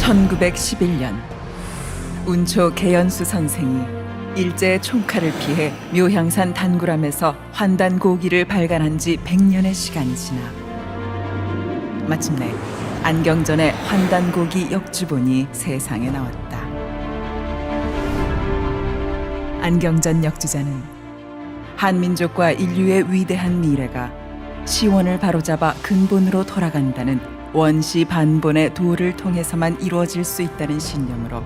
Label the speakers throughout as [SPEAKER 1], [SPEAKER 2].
[SPEAKER 1] 1911년 운초 개연수 선생이 일제의 총칼을 피해 묘향산 단구람에서 환단고기를 발간한 지 100년의 시간이 지나 마침내 안경전의 환단고기 역주본이 세상에 나왔다. 안경전 역주자는 한민족과 인류의 위대한 미래가 시원을 바로잡아 근본으로 돌아간다는 원시 반본의 도를 통해서만 이루어질 수 있다는 신념으로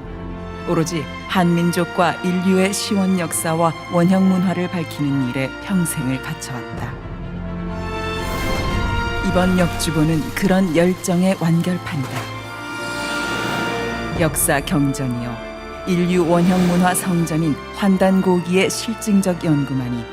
[SPEAKER 1] 오로지 한민족과 인류의 시원 역사와 원형 문화를 밝히는 일에 평생을 바쳐왔다. 이번 역주본은 그런 열정의 완결판이다. 역사 경전이요 인류 원형 문화 성전인 환단고기의 실증적 연구만이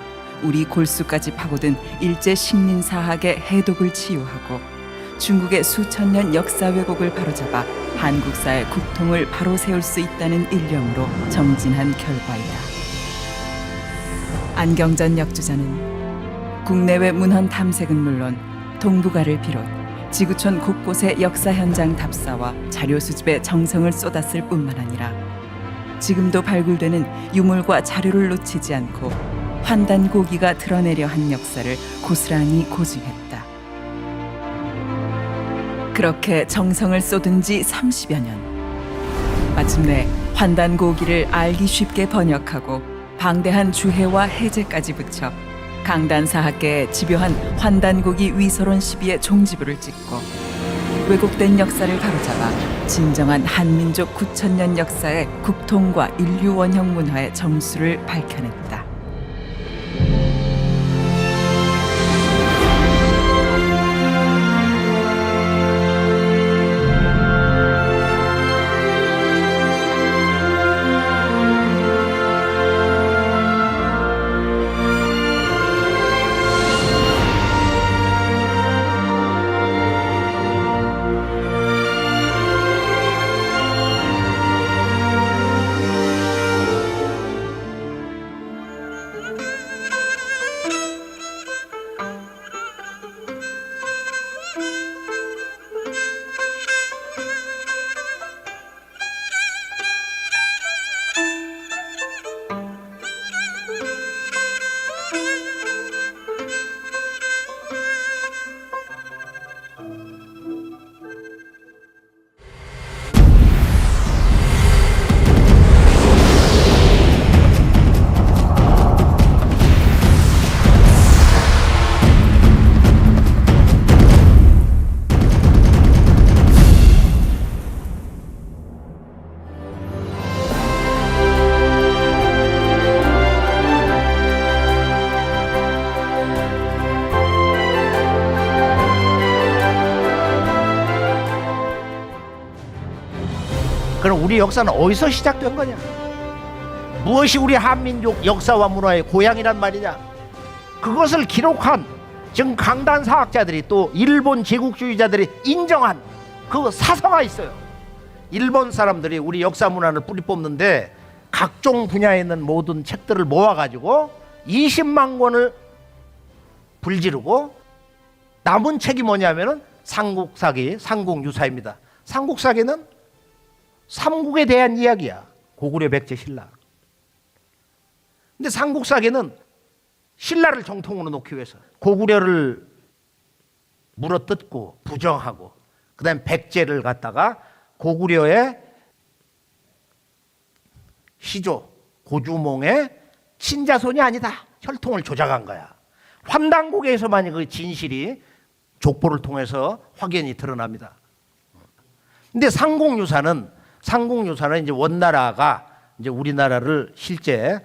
[SPEAKER 1] 우리 골수까지 파고든 일제 식민사학의 해독을 치유하고 중국의 수천 년 역사 왜곡을 바로잡아 한국사의 국통을 바로 세울 수 있다는 일념으로 정진한 결과이다. 안경전 역주자는 국내외 문헌 탐색은 물론 동북아를 비롯 지구촌 곳곳의 역사 현장 답사와 자료 수집에 정성을 쏟았을 뿐만 아니라 지금도 발굴되는 유물과 자료를 놓치지 않고 환단고기가 드러내려 한 역사를 고스란히 고증했다. 그렇게 정성을 쏟은 지 30여 년. 마침내 환단고기를 알기 쉽게 번역하고 방대한 주해와 해제까지 붙여 강단사학계에 집요한 환단고기 위서론 시비의 종지부를 찍고 왜곡된 역사를 바로잡아 진정한 한민족 9,000년 역사의 국통과 인류 원형 문화의 정수를 밝혀냈다.
[SPEAKER 2] 그럼 우리 역사는 어디서 시작된 거냐? 무엇이 우리 한민족 역사와 문화의 고향이란 말이냐? 그것을 기록한 지금 강단사학자들이 또 일본 제국주의자들이 인정한 그 사서가 있어요. 일본 사람들이 우리 역사 문화를 뿌리 뽑는데 각종 분야에 있는 모든 책들을 모아가지고 20만 권을 불지르고 남은 책이 뭐냐면은 삼국사기, 삼국유사입니다. 삼국사기는 삼국에 대한 이야기야. 고구려, 백제, 신라. 근데 삼국사기는 신라를 정통으로 놓기 위해서 고구려를 물어뜯고 부정하고 그다음에 백제를 갖다가 고구려의 시조 고주몽의 친자손이 아니다. 혈통을 조작한 거야. 환단고기에서만 그 진실이 족보를 통해서 확연히 드러납니다. 근데 삼국유사는 이제 원나라가 이제 우리나라를 실제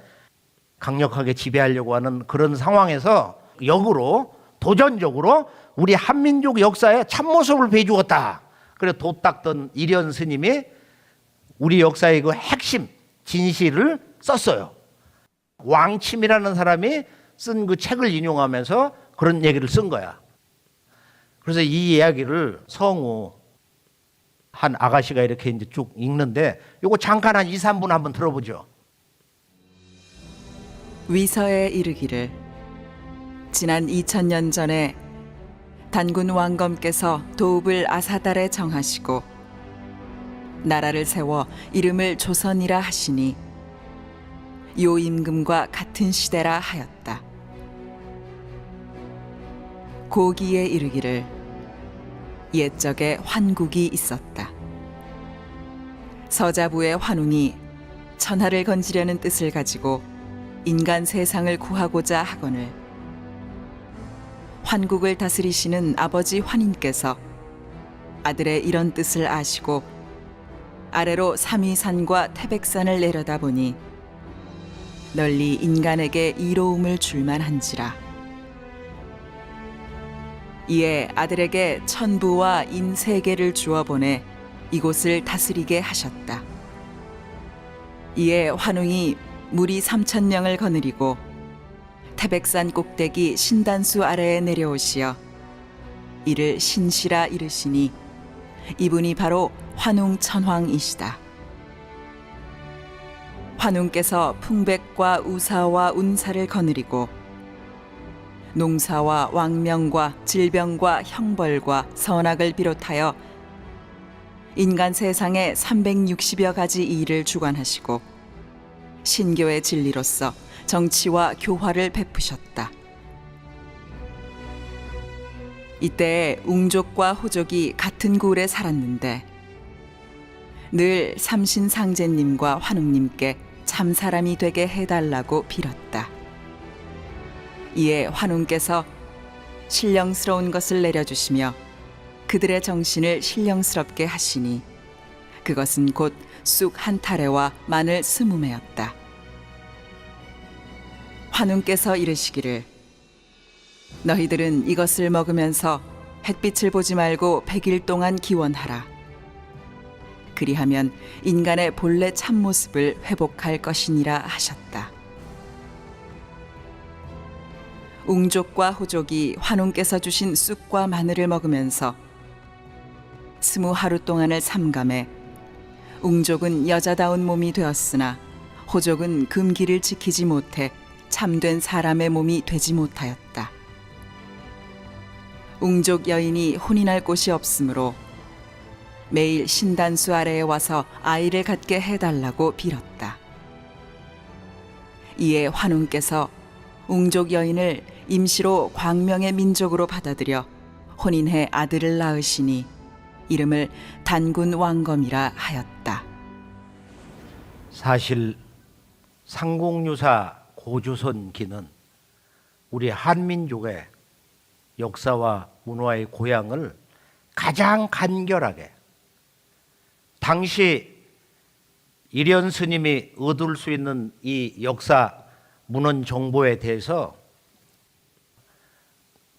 [SPEAKER 2] 강력하게 지배하려고 하는 그런 상황에서 역으로 도전적으로 우리 한민족 역사의 참모습을 보여주었다. 그래서 도 닦던 이련 스님이 우리 역사의 그 핵심 진실을 썼어요. 왕침이라는 사람이 쓴 그 책을 인용하면서 그런 얘기를 쓴 거야. 그래서 이 이야기를 성우 한 아가씨가 이렇게 이제 쭉 읽는데 요거 잠깐 한 2, 3분 한번 들어보죠.
[SPEAKER 1] 위서에 이르기를 지난 2000년 전에 단군 왕검께서 도읍을 아사달에 정하시고 나라를 세워 이름을 조선이라 하시니 요 임금과 같은 시대라 하였다. 고기에 이르기를 옛적에 환국이 있었다. 서자부의 환웅이 천하를 건지려는 뜻을 가지고 인간 세상을 구하고자 하거늘 환국을 다스리시는 아버지 환인께서 아들의 이런 뜻을 아시고 아래로 삼위산과 태백산을 내려다보니 널리 인간에게 이로움을 줄만한지라. 이에 아들에게 천부와 인 세 개를 주어 보내 이곳을 다스리게 하셨다. 이에 환웅이 무리 3,000명을 거느리고 태백산 꼭대기 신단수 아래에 내려오시어 이를 신시라 이르시니 이분이 바로 환웅천황이시다. 환웅께서 풍백과 우사와 운사를 거느리고 농사와 왕명과 질병과 형벌과 선악을 비롯하여 인간 세상에 360여 가지 일을 주관하시고 신교의 진리로서 정치와 교화를 베푸셨다. 이때 웅족과 호족이 같은 굴에 살았는데 늘 삼신상제님과 환웅님께 참 사람이 되게 해달라고 빌었다. 이에 환웅께서 신령스러운 것을 내려주시며 그들의 정신을 신령스럽게 하시니 그것은 곧 쑥 한 타래와 마늘 20매였다. 환웅께서 이르시기를 너희들은 이것을 먹으면서 햇빛을 보지 말고 100일 동안 기원하라. 그리하면 인간의 본래 참모습을 회복할 것이니라 하셨다. 웅족과 호족이 환웅께서 주신 쑥과 마늘을 먹으면서 20하루 동안을 삼감해 웅족은 여자다운 몸이 되었으나 호족은 금기를 지키지 못해 참된 사람의 몸이 되지 못하였다. 웅족 여인이 혼인할 곳이 없으므로 매일 신단수 아래에 와서 아이를 갖게 해달라고 빌었다. 이에 환웅께서 웅족 여인을 임시로 광명의 민족으로 받아들여 혼인해 아들을 낳으시니 이름을 단군 왕검이라 하였다.
[SPEAKER 2] 사실 상공유사 고조선기는 우리 한민족의 역사와 문화의 고향을 가장 간결하게 당시 일현 스님이 얻을 수 있는 이 역사 문헌 정보에 대해서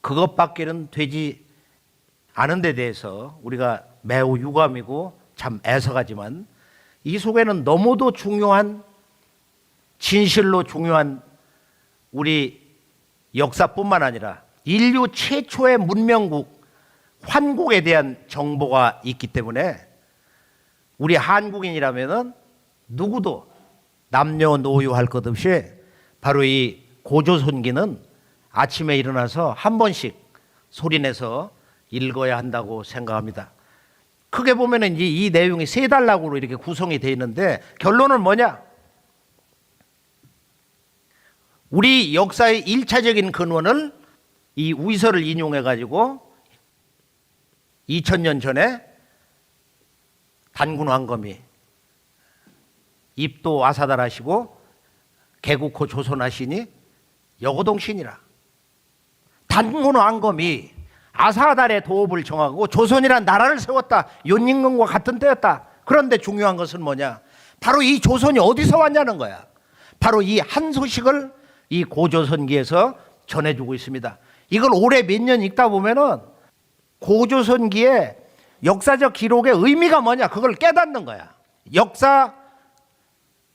[SPEAKER 2] 그것밖에는 되지 않은 데 대해서 우리가 매우 유감이고 참 애석하지만 이 속에는 너무도 중요한 진실로 중요한 우리 역사뿐만 아니라 인류 최초의 문명국 환국에 대한 정보가 있기 때문에 우리 한국인이라면은 누구도 남녀노소할 것 없이 바로 이 고조선기는 아침에 일어나서 한 번씩 소리내서 읽어야 한다고 생각합니다. 크게 보면은 이 내용이 세 단락으로 이렇게 구성이 되어 있는데 결론은 뭐냐? 우리 역사의 1차적인 근원을 이 우이설을 인용해 가지고 2000년 전에 단군 왕검이 입도 아사달하시고 개국호 조선하시니 여고동신이라. 단군 왕검이 아사달의 도읍을 정하고 조선이란 나라를 세웠다. 윤임금과 같은 때였다. 그런데 중요한 것은 뭐냐? 바로 이 조선이 어디서 왔냐는 거야. 바로 이 한 소식을 이 고조선기에서 전해주고 있습니다. 이걸 올해 몇 년 읽다 보면은 고조선기의 역사적 기록의 의미가 뭐냐? 그걸 깨닫는 거야. 역사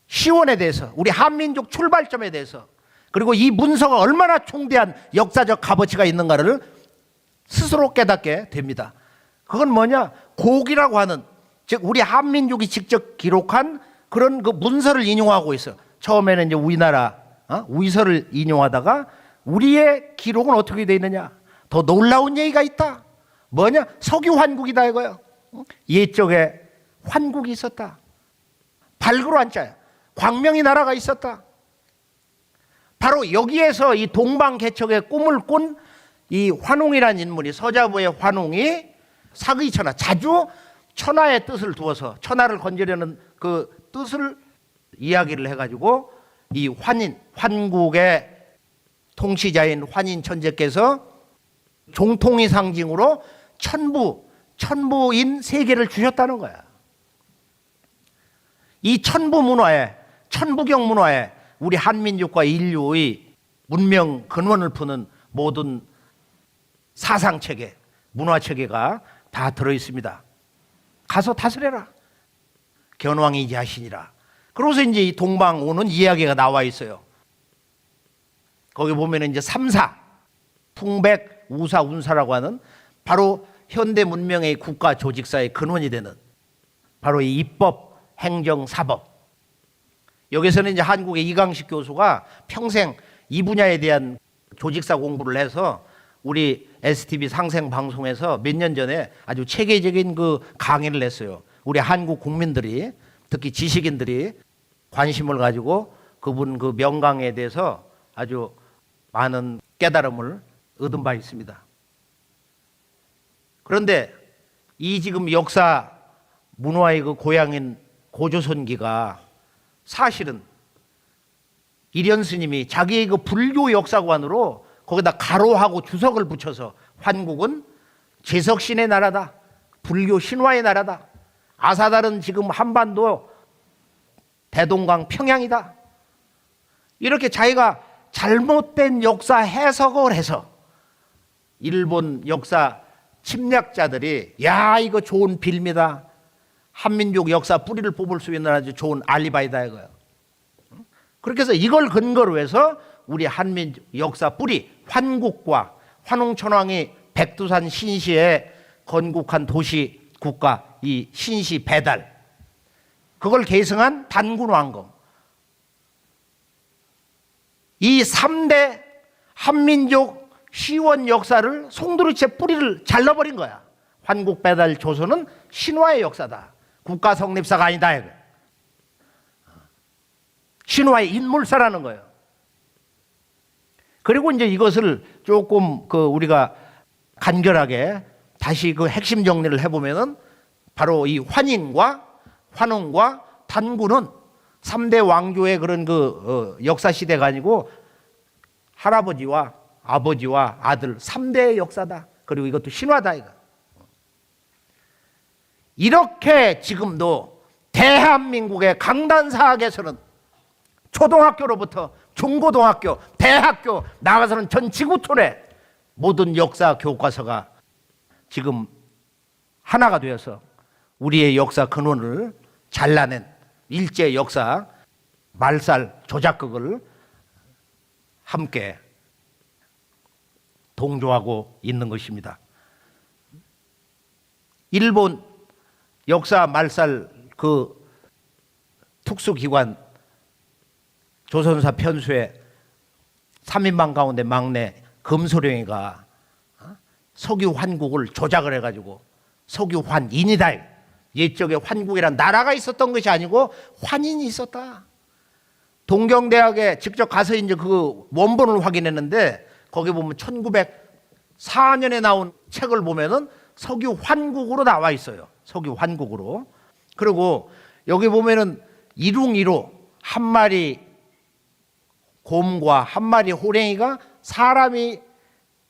[SPEAKER 2] 시원에 대해서, 우리 한민족 출발점에 대해서, 그리고 이 문서가 얼마나 총대한 역사적 값어치가 있는가를 스스로 깨닫게 됩니다. 그건 뭐냐? 고기라고 하는, 즉 우리 한민족이 직접 기록한 그런 그 문서를 인용하고 있어. 처음에는 이제 우리나라 우이설을 인용하다가 우리의 기록은 어떻게 되어 있느냐? 더 놀라운 얘기가 있다. 뭐냐? 석유 환국이다 이거예요. 옛적에 환국이 있었다. 발그로 한자야. 광명이 나라가 있었다. 바로 여기에서 이 동방개척의 꿈을 꾼 이 환웅이라는 인물이, 서자부의 환웅이 사의천하, 자주 천하의 뜻을 두어서 천하를 건지려는 그 뜻을 이야기를 해가지고 이 환국의 통치자인 환인 천재께서 종통의 상징으로 천부인 세계를 주셨다는 거야. 이 천부 문화에, 천부경 문화에 우리 한민족과 인류의 문명 근원을 푸는 모든 사상체계, 문화체계가 다 들어있습니다. 가서 다스려라. 견왕이 자신이라. 그러고서 이제 이 동방 오는 이야기가 나와 있어요. 거기 보면 이제 삼사, 풍백, 우사, 운사라고 하는 바로 현대 문명의 국가 조직사의 근원이 되는 바로 이 입법, 행정, 사법. 여기서는 이제 한국의 이강식 교수가 평생 이 분야에 대한 조직사 공부를 해서 우리 STV 상생 방송에서 몇 년 전에 아주 체계적인 그 강의를 했어요. 우리 한국 국민들이, 특히 지식인들이 관심을 가지고 그분 그 명강에 대해서 아주 많은 깨달음을 얻은 바 있습니다. 그런데 이 지금 역사 문화의 그 고향인 고조선기가 사실은 일현 스님이 자기의 그 불교 역사관으로 거기다 가로하고 주석을 붙여서 환국은 제석신의 나라다. 불교 신화의 나라다. 아사달은 지금 한반도 대동강 평양이다. 이렇게 자기가 잘못된 역사 해석을 해서 일본 역사 침략자들이 야 이거 좋은 빌미다. 한민족 역사 뿌리를 뽑을 수 있는 아주 좋은 알리바이다 이거예요. 그렇게 해서 이걸 근거로 해서 우리 한민족 역사 뿌리 환국과 환웅천왕이 백두산 신시에 건국한 도시 국가 이 신시 배달 그걸 계승한 단군왕검 이 3대 한민족 시원 역사를 송두리째 뿌리를 잘라버린 거야. 환국 배달 조선은 신화의 역사다. 국가 성립사가 아니다. 신화의 인물사라는 거예요. 그리고 이제 이것을 조금 그 우리가 간결하게 다시 그 핵심 정리를 해보면은 바로 이 환인과 환웅과 단군은 3대 왕조의 그런 그 역사 시대가 아니고 할아버지와 아버지와 아들 3대의 역사다. 그리고 이것도 신화다. 이거. 이렇게 지금도 대한민국의 강단사학에서는 초등학교로부터 중고등학교, 대학교 나가서는 전 지구촌의 모든 역사 교과서가 지금 하나가 되어서 우리의 역사 근원을 잘라낸 일제 역사 말살 조작극을 함께 동조하고 있는 것입니다. 일본 역사 말살 그 특수기관 조선사 편수의 3인방 가운데 막내 금소령이가 석유 환국을 조작을 해가지고 석유 환인이다. 옛적에 환국이란 나라가 있었던 것이 아니고 환인이 있었다. 동경대학에 직접 가서 이제 그 원본을 확인했는데 거기 보면 1904년에 나온 책을 보면은 석유 환국으로 나와 있어요. 석유 환국으로. 그리고 여기 보면은 일웅이로 한 마리 곰과 한 마리 호랭이가 사람이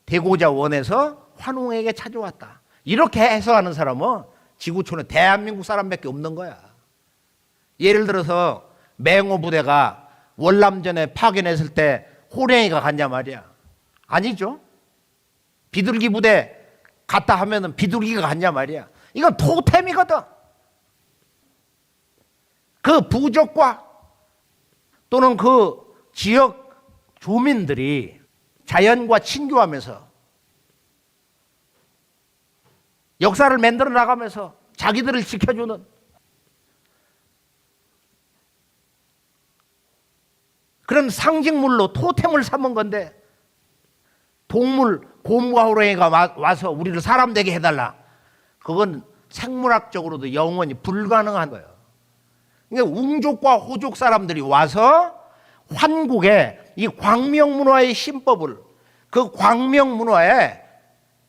[SPEAKER 2] 되고자 원해서 환웅에게 찾아왔다. 이렇게 해석하는 사람은 지구촌에 대한민국 사람밖에 없는 거야. 예를 들어서 맹호 부대가 월남전에 파견했을 때 호랭이가 갔냐 말이야. 아니죠. 비둘기 부대 갔다 하면은 비둘기가 갔냐 말이야. 이건 토템이거든. 그 부족과 또는 그 지역 주민들이 자연과 친교하면서 역사를 만들어 나가면서 자기들을 지켜주는 그런 상징물로 토템을 삼은 건데 동물 곰과 호랑이가 와서 우리를 사람 되게 해달라. 그건 생물학적으로도 영원히 불가능한 거예요. 그러니까 웅족과 호족 사람들이 와서 환국에 이 광명문화의 신법을, 그 광명문화의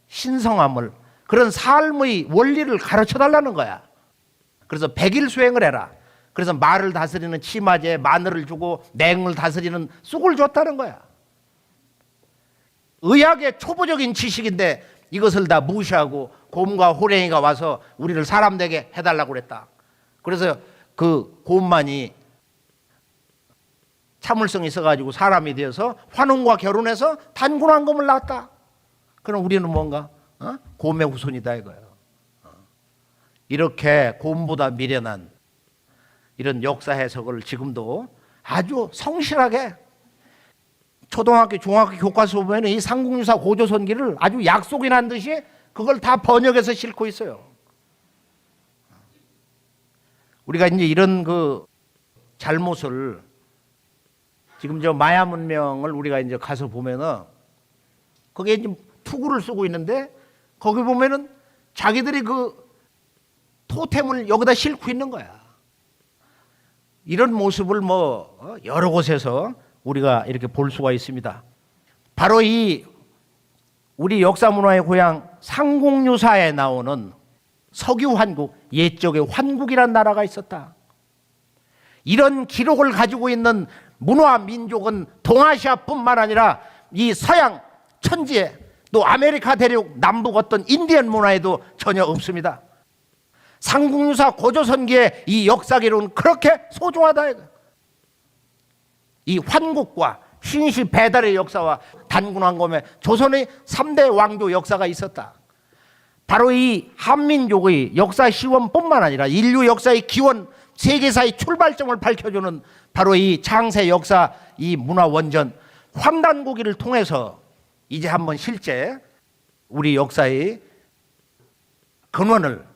[SPEAKER 2] 신성함을, 그런 삶의 원리를 가르쳐 달라는 거야. 그래서 100일 수행을 해라. 그래서 말을 다스리는 치마제, 마늘을 주고 맹을 다스리는 쑥을 줬다는 거야. 의학의 초보적인 지식인데 이것을 다 무시하고 곰과 호랭이가 와서 우리를 사람 되게 해달라고 그랬다. 그래서 그 곰만이 참을성이 있어가지고 사람이 되어서 환웅과 결혼해서 단군왕검을 낳았다. 그럼 우리는 뭔가 곰의 후손이다 이거예요. 이렇게 곰보다 미련한 이런 역사 해석을 지금도 아주 성실하게 초등학교, 중학교 교과서 보면 이 삼국유사 고조선기를 아주 약속이 난 듯이 그걸 다 번역해서 싣고 있어요. 우리가 이제 이런 그 잘못을 지금 저 마야 문명을 우리가 이제 가서 보면은 거기에 이제 투구를 쓰고 있는데 거기 보면은 자기들이 그 토템을 여기다 싣고 있는 거야. 이런 모습을 뭐 여러 곳에서 우리가 이렇게 볼 수가 있습니다. 바로 이 우리 역사 문화의 고향 상공유사에 나오는 석유 환국, 옛적의 환국이란 나라가 있었다. 이런 기록을 가지고 있는 문화 민족은 동아시아뿐만 아니라 이 서양 천지에 또 아메리카 대륙 남북 어떤 인디언 문화에도 전혀 없습니다. 상국유사 고조선기의 이 역사 기록은 그렇게 소중하다. 이 환국과 신시 배달의 역사와 단군왕검의 조선의 3대 왕조 역사가 있었다. 바로 이 한민족의 역사 시원뿐만 아니라 인류 역사의 기원, 세계사의 출발점을 밝혀주는 바로 이 창세 역사, 이 문화 원전 환단고기를 통해서 이제 한번 실제 우리 역사의 근원을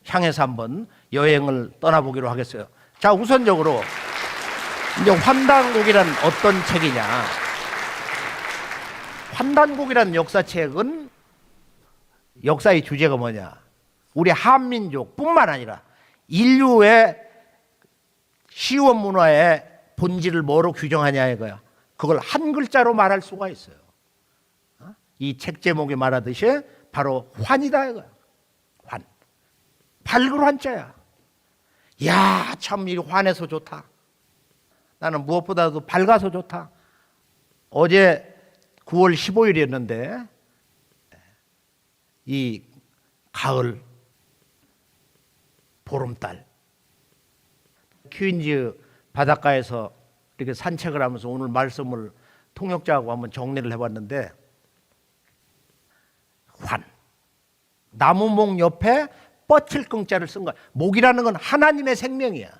[SPEAKER 2] 향해서 한번 여행을 떠나보기로 하겠어요. 자, 우선적으로 이제 환단곡이란 어떤 책이냐? 환단곡이란 역사책은 역사의 주제가 뭐냐? 우리 한민족뿐만 아니라 인류의 시원 문화의 본질을 뭐로 규정하냐 이거야. 그걸 한 글자로 말할 수가 있어요. 이 책 제목이 말하듯이 바로 환이다 이거야. 환. 밝을 환자야. 야, 참 이 환해서 좋다. 나는 무엇보다도 밝아서 좋다. 어제 9월 15일이었는데 이 가을 보름달 퀸즈 바닷가에서 이렇게 산책을 하면서 오늘 말씀을 통역자하고 한번 정리를 해봤는데 환 나무목 옆에 뻗칠긍자를 쓴 거야. 목이라는 건 하나님의 생명이야.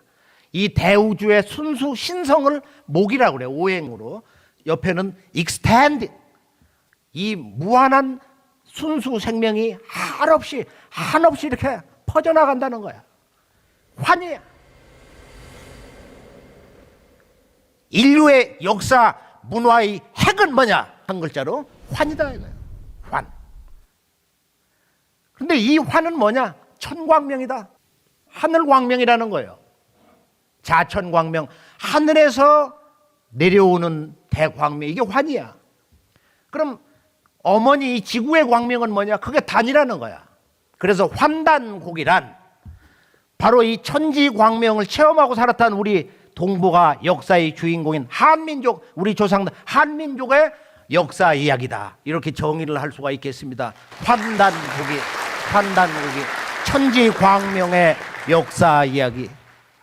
[SPEAKER 2] 이 대우주의 순수 신성을 목이라고 그래. 오행으로 옆에는 extend 이 무한한 순수 생명이 한없이 이렇게 퍼져나간다는 거야. 환이야. 인류의 역사 문화의 핵은 뭐냐? 한 글자로 환이다 이거야. 환. 그런데 이 환은 뭐냐? 천광명이다. 하늘광명이라는 거예요. 자천광명, 하늘에서 내려오는 대광명, 이게 환이야. 그럼 어머니 지구의 광명은 뭐냐? 그게 단이라는 거야. 그래서 환단곡이란 바로 이 천지광명을 체험하고 살았던 우리 동북아 역사의 주인공인 한민족, 우리 조상들 한민족의 역사 이야기다. 이렇게 정의를 할 수가 있겠습니다. 환단곡이 천지광명의 역사 이야기.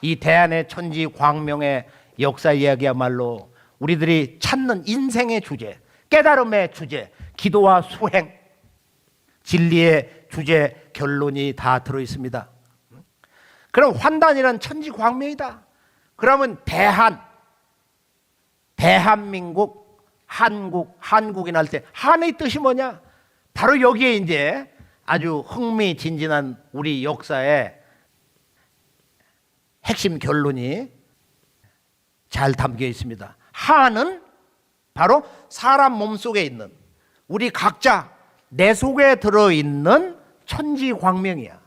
[SPEAKER 2] 이 대한의 천지광명의 역사 이야기야말로 우리들이 찾는 인생의 주제, 깨달음의 주제, 기도와 수행, 진리의 주제, 결론이 다 들어있습니다. 그럼 환단이란 천지광명이다. 그러면 대한민국, 한국이 날 때 한의 뜻이 뭐냐? 바로 여기에 이제 아주 흥미진진한 우리 역사의 핵심 결론이 잘 담겨 있습니다. 한은 바로 사람 몸속에 있는 우리 각자 내 속에 들어있는 천지광명이야.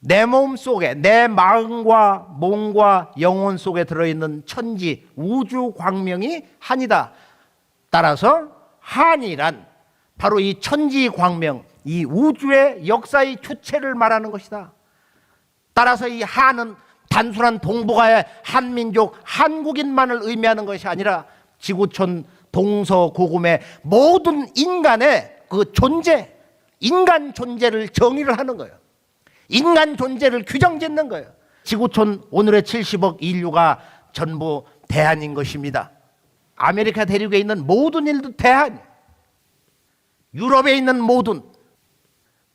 [SPEAKER 2] 내 몸 속에, 내 마음과 몸과 영혼 속에 들어있는 천지 우주 광명이 한이다. 따라서 한이란 바로 이 천지 광명, 이 우주의 역사의 주체를 말하는 것이다. 따라서 이 한은 단순한 동북아의 한민족, 한국인만을 의미하는 것이 아니라 지구촌 동서고금의 모든 인간의 그 존재, 인간 존재를 정의를 하는 거예요. 인간 존재를 규정짓는 거예요. 지구촌 오늘의 70억 인류가 전부 대한인 것입니다. 아메리카 대륙에 있는 모든 일도 대한, 유럽에 있는 모든,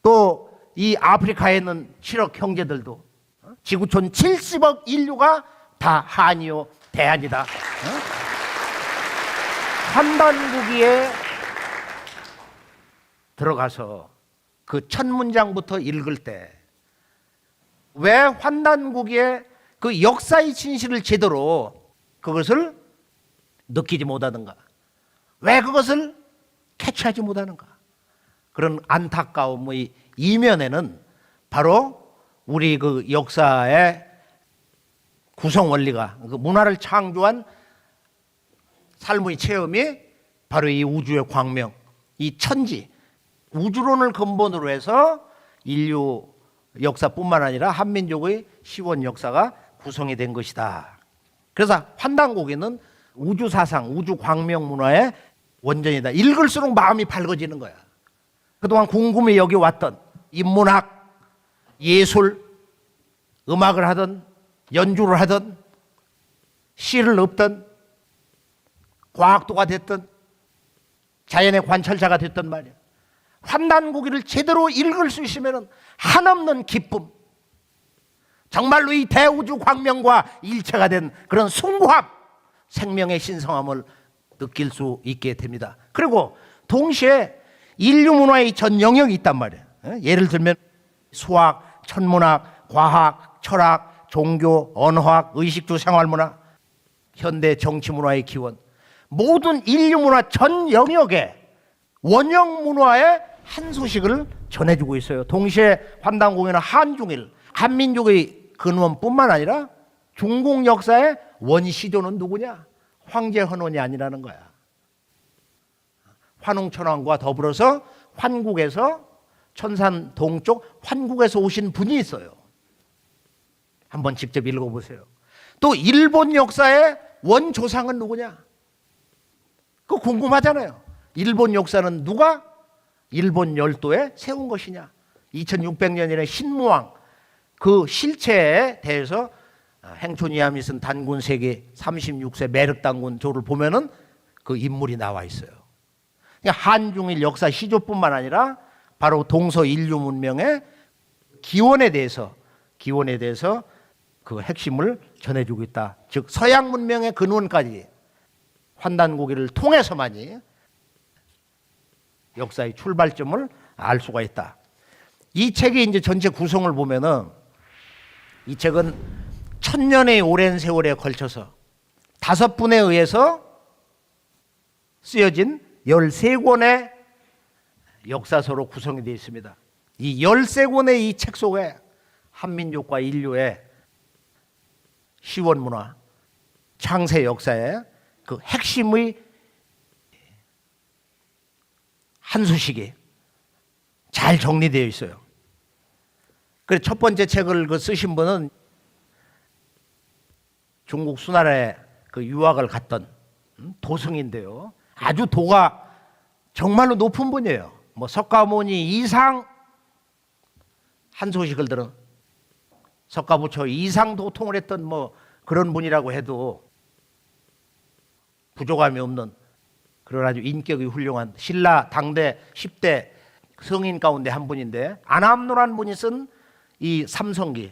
[SPEAKER 2] 또 이 아프리카에 있는 7억 형제들도 지구촌 70억 인류가 다 한이요 대한이다. 환단고기에 들어가서 그 첫 문장부터 읽을 때 왜 환단고기에 그 역사의 진실을 제대로 그것을 느끼지 못하는가? 왜 그것을 캐치하지 못하는가? 그런 안타까움의 이면에는 바로 우리 그 역사의 구성 원리가, 그 문화를 창조한 삶의 체험이 바로 이 우주의 광명, 이 천지, 우주론을 근본으로 해서 인류 역사뿐만 아니라 한민족의 시원 역사가 구성이 된 것이다. 그래서 환단고기는 우주 사상, 우주 광명 문화의 원전이다. 읽을수록 마음이 밝아지는 거야. 그동안 궁금히 여겨왔던 인문학, 예술, 음악을 하든 연주를 하든 시를 읊든 과학도가 됐든 자연의 관찰자가 됐든 말이야. 환단고기를 제대로 읽을 수 있으면 한없는 기쁨, 정말로 이 대우주 광명과 일체가 된 그런 숭고함, 생명의 신성함을 느낄 수 있게 됩니다. 그리고 동시에 인류 문화의 전 영역이 있단 말이에요. 예를 들면 수학, 천문학, 과학, 철학, 종교, 언어학, 의식주, 생활문화, 현대 정치문화의 기원, 모든 인류 문화 전 영역에 원형 문화의 한 소식을 전해주고 있어요. 동시에 환단고기는 한중일, 한민족의 근원뿐만 아니라 중국 역사의 원시조는 누구냐? 황제헌원이 아니라는 거야. 환웅천왕과 더불어서 환국에서, 천산 동쪽 환국에서 오신 분이 있어요. 한번 직접 읽어보세요. 또 일본 역사의 원조상은 누구냐? 그거 궁금하잖아요. 일본 역사는 누가 일본 열도에 세운 것이냐? 2600년이나 신무왕, 그 실체에 대해서 행촌이야미 쓴 단군 세계 36세 매륵단군 조를 보면은 그 인물이 나와 있어요. 그러니까 한중일 역사 시조뿐만 아니라 바로 동서 인류 문명의 기원에 대해서 그 핵심을 전해주고 있다. 즉 서양 문명의 근원까지 환단고기를 통해서만이 역사의 출발점을 알 수가 있다. 이 책의 이제 전체 구성을 보면은 이 책은 1000년의 오랜 세월에 걸쳐서 5분에 의해서 쓰여진 13권의 역사서로 구성이 되어 있습니다. 이 13권의 이 책 속에 한민족과 인류의 시원 문화, 창세 역사의 그 핵심의 한 수식이 잘 정리되어 있어요. 그래서 첫 번째 책을 쓰신 분은 중국 수나라에 그 유학을 갔던 도승인데요. 아주 도가 정말로 높은 분이에요. 뭐 석가모니 이상 한 소식을 들은 석가부처 이상 도통을 했던 뭐 그런 분이라고 해도 부족함이 없는 그런 아주 인격이 훌륭한 신라 당대 10대 성인 가운데 한 분인데, 안암노라는 분이 쓴 이 삼성기,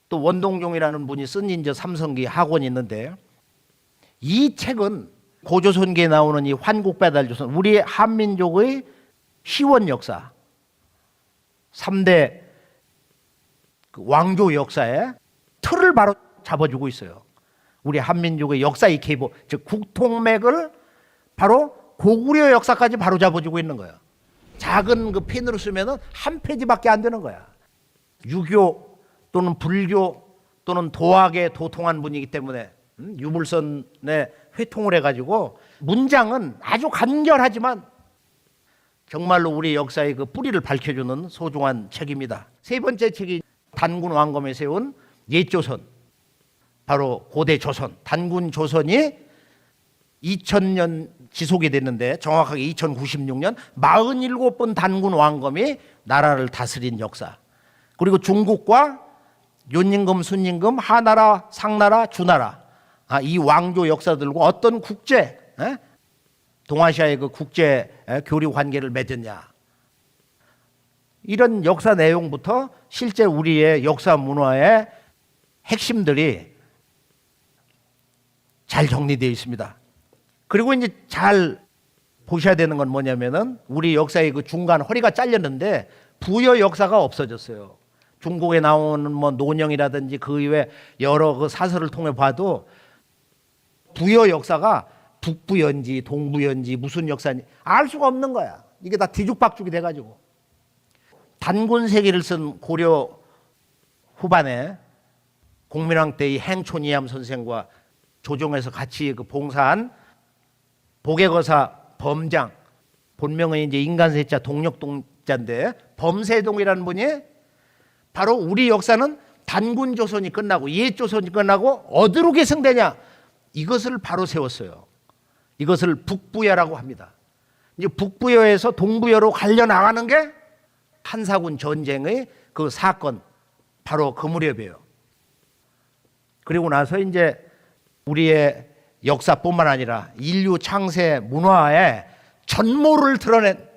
[SPEAKER 2] 또 원동종이라는 분이 쓴 이제 삼성기 학원이 있는데, 이 책은 고조선기에 나오는 이 환국배달조선, 우리 한민족의 시원 역사, 3대 왕조 역사의 틀을 바로 잡아주고 있어요. 우리 한민족의 역사의 계보, 즉 국통맥을 바로 고구려 역사까지 바로 잡아주고 있는 거예요. 작은 그 펜으로 쓰면은 한 페이지밖에 안 되는 거야. 유교, 또는 불교 또는 도학에 도통한 분이기 때문에 유물선에 회통을 해가지고 문장은 아주 간결하지만 정말로 우리 역사의 그 뿌리를 밝혀주는 소중한 책입니다. 세 번째 책이 단군 왕검에 세운 옛조선, 바로 고대 조선, 단군 조선이 2000년 지속이 됐는데 정확하게 2096년 47번 단군 왕검이 나라를 다스린 역사. 그리고 중국과 윤임금, 순임금, 하나라, 상나라, 주나라, 이 왕조 역사들과 어떤 국제, 동아시아의 그 국제 교류 관계를 맺었냐. 이런 역사 내용부터 실제 우리의 역사 문화의 핵심들이 잘 정리되어 있습니다. 그리고 이제 잘 보셔야 되는 건 뭐냐면은 우리 역사의 그 중간 허리가 잘렸는데 부여 역사가 없어졌어요. 중국에 나오는 뭐 논영이라든지 그 이외 여러 그 사설을 통해 봐도 부여 역사가 북부연지 동부연지 무슨 역사인지 알 수가 없는 거야. 이게 다 뒤죽박죽이 돼가지고. 단군세기를 쓴 고려 후반에 공민왕 때 이 행촌이암 선생과 조정에서 같이 그 봉사한 복외거사 범장, 본명은 이제 인간세자 동력동자인데 범세동이라는 분이 바로 우리 역사는 단군조선이 끝나고 옛조선이 끝나고 어디로 계승되냐, 이것을 바로 세웠어요. 이것을 북부여라고 합니다. 이제 북부여에서 동부여로 갈려 나가는 게 한사군 전쟁의 그 사건, 바로 그 무렵이에요. 그리고 나서 이제 우리의 역사뿐만 아니라 인류 창세 문화의 전모를 드러낸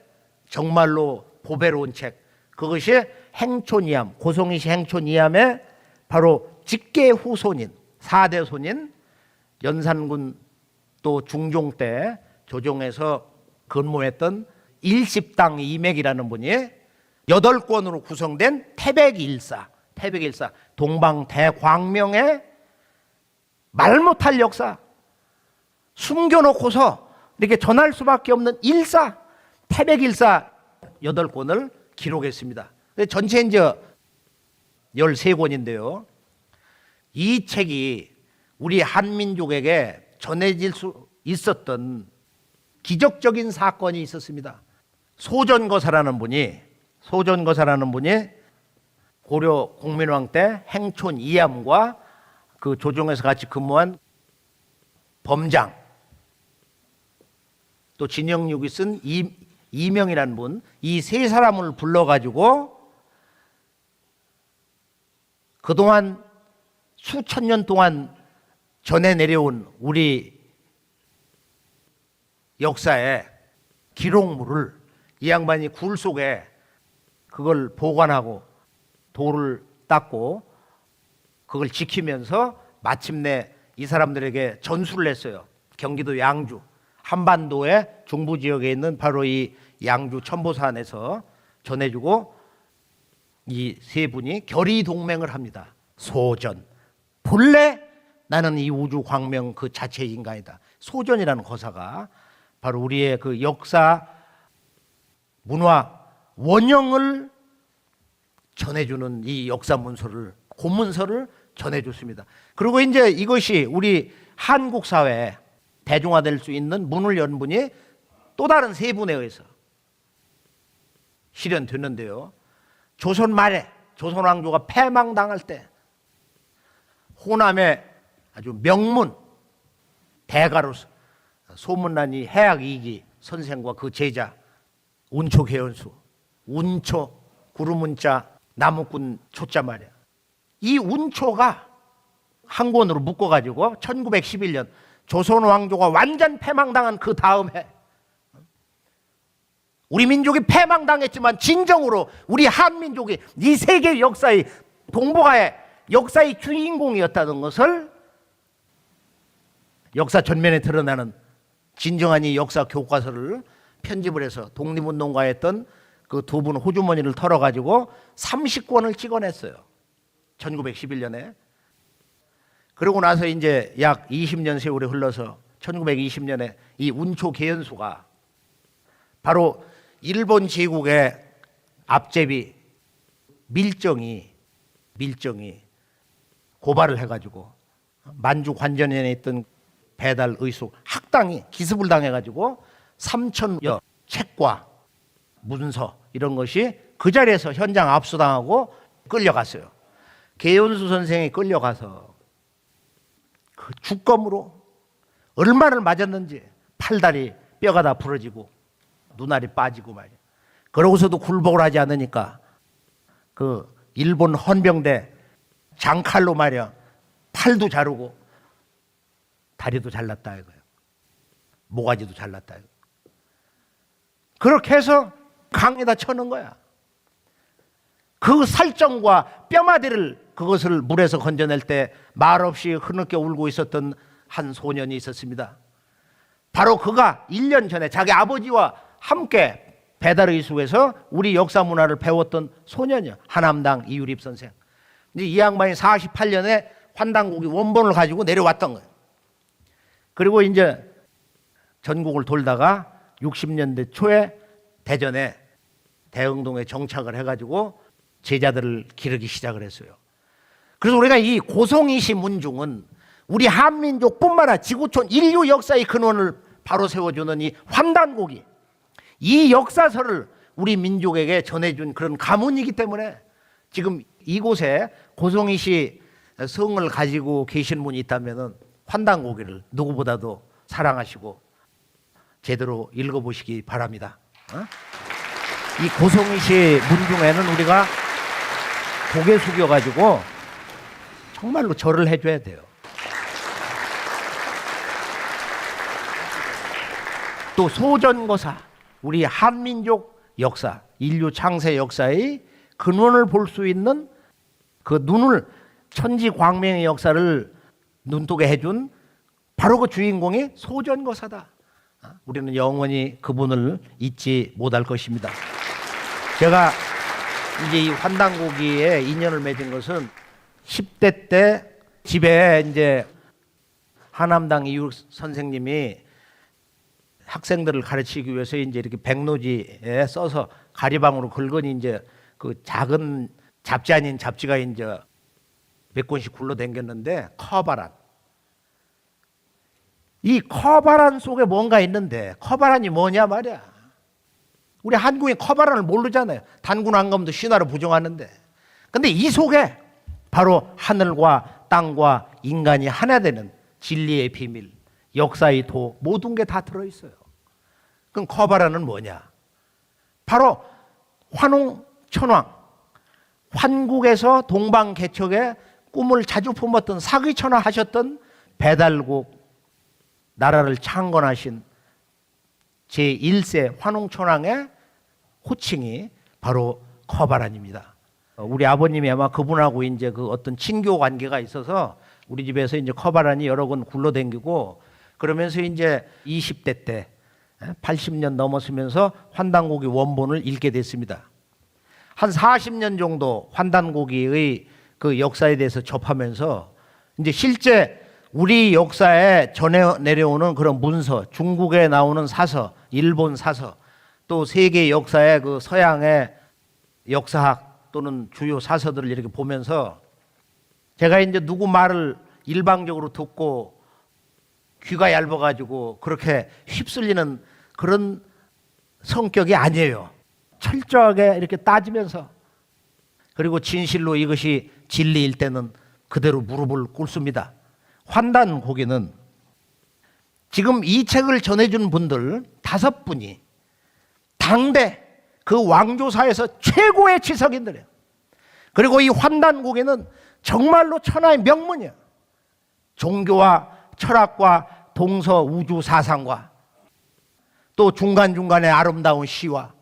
[SPEAKER 2] 정말로 보배로운 책, 그것이 행촌이암, 고성이시 행촌이암의 바로 직계 후손인 4대 손인 연산군 또 중종 때 조정에서 근무했던 일십당 이맥이라는 분이 8권으로 구성된 태백일사, 동방대광명의 말 못할 역사, 숨겨놓고서 이렇게 전할 수밖에 없는 일사, 태백일사 8권을 기록했습니다. 전체 이제 13권인데요. 이 책이 우리 한민족에게 전해질 수 있었던 기적적인 사건이 있었습니다. 소전거사라는 분이 고려 공민왕 때 행촌 이암과 그 조정에서 같이 근무한 범장, 또 진영육이 쓴 이명이라는 분, 이 세 사람을 불러가지고 그동안 수천 년 동안 전해 내려온 우리 역사의 기록물을 이 양반이 굴 속에 그걸 보관하고 돌을 닦고 그걸 지키면서 마침내 이 사람들에게 전수를 했어요. 경기도 양주, 한반도의 중부 지역에 있는 바로 이 양주 천보산에서 전해주고 이 세 분이 결의 동맹을 합니다. 소전, 본래 나는 이 우주 광명 그 자체의 인간이다. 소전이라는 거사가 바로 우리의 그 역사 문화 원형을 전해주는 이 역사 문서를, 고문서를 전해줬습니다. 그리고 이제 이것이 우리 한국 사회에 대중화될 수 있는 문을 연 분이 또 다른 세 분에 의해서 실현됐는데요. 조선 말에 조선 왕조가 패망당할 때 호남의 아주 명문 대가로서 소문난 이 해학 이기 선생과 그 제자 운초 개연수, 운초 구름운자 나무꾼 초자 말이야. 이 운초가 한 권으로 묶어가지고 1911년 조선 왕조가 완전 패망당한 그 다음 해, 우리 민족이 패망당했지만 진정으로 우리 한민족이 이 세계 역사의 동북아의 역사의 주인공이었다는 것을 역사 전면에 드러나는 진정한 이 역사 교과서를 편집을 해서 독립운동가였던 그 두 분 호주머니를 털어가지고 30권을 찍어냈어요. 1911년에. 그러고 나서 이제 약 20년 세월이 흘러서 1920년에 이 운초 개연수가 바로 일본 제국의 앞제비 밀정이 밀정이 고발을 해가지고 만주 관전연에 있던 배달 의숙 학당이 기습을 당해가지고 3,000여 책과 문서 이런 것이 그 자리에서 현장 압수당하고 끌려갔어요. 계연수 선생이 끌려가서 그 주검으로 얼마를 맞았는지 팔다리 뼈가 다 부러지고 눈알이 빠지고 말이야. 그러고서도 굴복을 하지 않으니까 그 일본 헌병대 장칼로 말이야 팔도 자르고 다리도 잘랐다 이거예요. 모가지도 잘랐다 이거. 그렇게 해서 강에다 쳐넣은 거야. 그 살점과 뼈마디를 그것을 물에서 건져낼 때 말없이 흐느껴 울고 있었던 한 소년이 있었습니다. 바로 그가 1년 전에 자기 아버지와 함께 배달의숙에서 우리 역사 문화를 배웠던 소년이야. 한암당 이유립 선생. 이제 이 양반이 48년에 환단고기 원본을 가지고 내려왔던 거예요. 그리고 이제 전국을 돌다가 60년대 초에 대전에 대흥동에 정착을 해가지고 제자들을 기르기 시작을 했어요. 그래서 우리가 이 고송이시 문중은 우리 한민족뿐만 아니라 지구촌 인류 역사의 근원을 바로 세워주는 이 환단고기, 이 역사서를 우리 민족에게 전해준 그런 가문이기 때문에 지금 이곳에 고송이시 성을 가지고 계신 분이 있다면 환단고기를 누구보다도 사랑하시고 제대로 읽어보시기 바랍니다. 이 고송이시 문중에는 우리가 고개 숙여가지고 정말로 절을 해줘야 돼요. 또 소전거사, 우리 한민족 역사, 인류 창세 역사의 근원을 볼 수 있는 그 눈을 천지광명의 역사를 눈뜨게 해준 바로 그 주인공이 소전거사다. 우리는 영원히 그분을 잊지 못할 것입니다. 제가 이제 이 환단고기에 인연을 맺은 것은 10대 때 집에 이제 한암당 이유 선생님이 학생들을 가르치기 위해서 이제 이렇게 백로지에 써서 가리방으로 긁으니 이제 그 작은 잡지 아닌 잡지가 이제 몇 권씩 굴러댕겼는데 커바란. 이 커바란 속에 뭔가 있는데 커바란이 뭐냐 말이야. 우리 한국인 커바란을 모르잖아요. 단군 한검도 신화로 부정하는데. 근데 이 속에 바로 하늘과 땅과 인간이 하나 되는 진리의 비밀, 역사의 도 모든 게 다 들어있어요. 그럼 커바란은 뭐냐? 바로 환웅 천왕, 환국에서 동방개척의 꿈을 자주 품었던 사기천왕 하셨던 배달국 나라를 창건하신 제1세 환웅천왕의 호칭이 바로 커바란입니다. 우리 아버님이 아마 그분하고 이제 그 어떤 친교 관계가 있어서 우리 집에서 이제 커바란이 여러 권 굴러댕기고 그러면서 이제 20대 때 80년 넘었으면서 환단고기 원본을 읽게 됐습니다. 한 40년 정도 환단고기의 그 역사에 대해서 접하면서 이제 실제 우리 역사에 전해 내려오는 그런 문서, 중국에 나오는 사서, 일본 사서, 또 세계 역사의 그 서양의 역사학 또는 주요 사서들을 이렇게 보면서 제가 이제 누구 말을 일방적으로 듣고 귀가 얇아가지고 그렇게 휩쓸리는 그런 성격이 아니에요. 철저하게 이렇게 따지면서 그리고 진실로 이것이 진리일 때는 그대로 무릎을 꿇습니다. 환단고기는 지금 이 책을 전해준 분들 5분이 당대 그 왕조사에서 최고의 지석인들이에요. 그리고 이 환단고기는 정말로 천하의 명문이에요. 종교와 철학과 동서 우주 사상과 또 중간중간에 아름다운 시와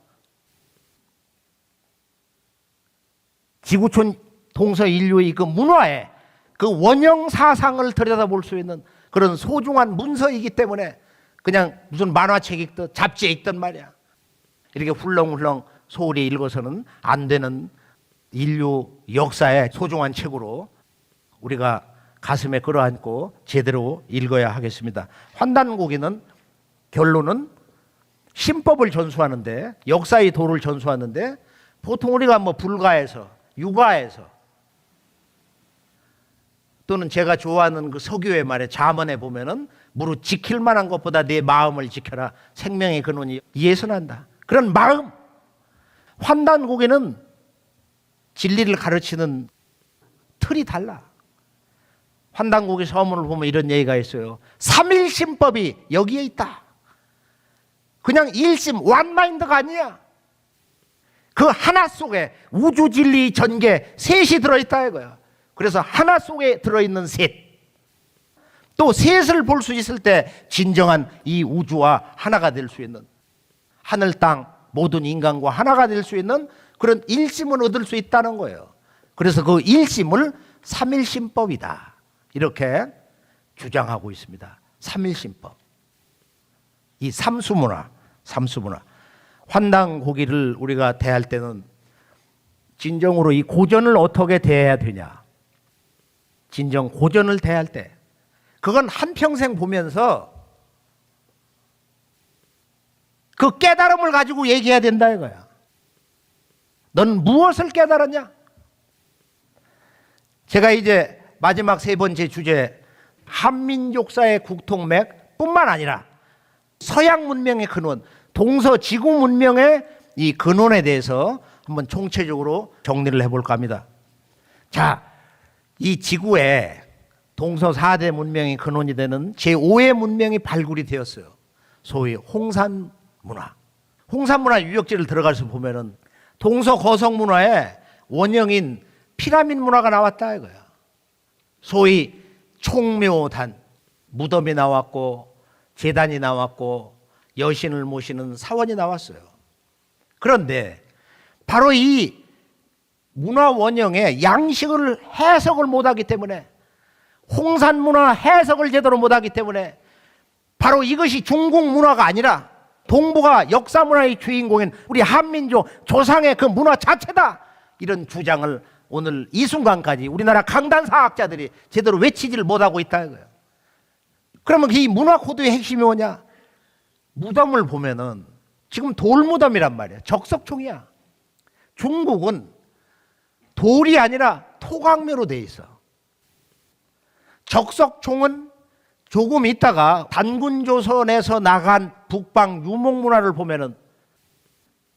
[SPEAKER 2] 지구촌 동서 인류의 그 문화의 그 원형 사상을 들여다볼 수 있는 그런 소중한 문서이기 때문에 그냥 무슨 만화책 읽듯 잡지에 읽단 말이야. 이렇게 훌렁훌렁 소홀히 읽어서는 안 되는 인류 역사의 소중한 책으로 우리가 가슴에 끌어안고 제대로 읽어야 하겠습니다. 환단고기는 결론은 신법을 전수하는데 역사의 도를 전수하는데 보통 우리가 뭐 불가에서 육아에서 또는 제가 좋아하는 그 서교의 말에 잠언에 보면은 무릇 지킬 만한 것보다 내 마음을 지켜라. 생명의 근원이 이에서 난다. 그런 마음. 환단고개는 진리를 가르치는 틀이 달라. 환단고개 서문을 보면 이런 얘기가 있어요. 삼일심법이 여기에 있다. 그냥 일심 원마인드가 아니야. 그 하나 속에 우주 진리 전개 셋이 들어있다 이거야. 그래서 하나 속에 들어있는 셋. 또 셋을 볼 수 있을 때 진정한 이 우주와 하나가 될 수 있는, 하늘 땅 모든 인간과 하나가 될 수 있는 그런 일심을 얻을 수 있다는 거예요. 그래서 그 일심을 삼일심법이다 이렇게 주장하고 있습니다. 삼일심법. 이 삼수문화. 환단고기를 우리가 대할 때는 진정으로 이 고전을 어떻게 대해야 되냐. 진정 고전을 대할 때 그건 한평생 보면서 그 깨달음을 가지고 얘기해야 된다 이거야. 넌 무엇을 깨달았냐? 제가 이제 마지막 세 번째 주제, 한민족사의 국통맥 뿐만 아니라 서양 문명의 근원, 동서지구 문명의 이 근원에 대해서 한번 총체적으로 정리를 해볼까 합니다. 자, 이 지구에 동서 4대 문명의 근원이 되는 제5의 문명이 발굴이 되었어요. 소위 홍산문화. 홍산문화 유적지를 들어가서 보면은 동서 거성 문화의 원형인 피라미드 문화가 나왔다 이거야. 소위 총묘단, 무덤이 나왔고 제단이 나왔고 여신을 모시는 사원이 나왔어요. 그런데 바로 이 문화 원형의 양식을 해석을 못하기 때문에, 홍산 문화 해석을 제대로 못하기 때문에 바로 이것이 중국 문화가 아니라 동북아 역사 문화의 주인공인 우리 한민족 조상의 그 문화 자체다, 이런 주장을 오늘 이 순간까지 우리나라 강단사학자들이 제대로 외치지를 못하고 있다 이거예요. 그러면 이 문화 코드의 핵심이 뭐냐? 무덤을 보면은 지금 돌무덤이란 말이야. 적석총이야. 중국은 돌이 아니라 토광묘로 돼 있어. 적석총은 조금 있다가 단군조선에서 나간 북방 유목문화를 보면은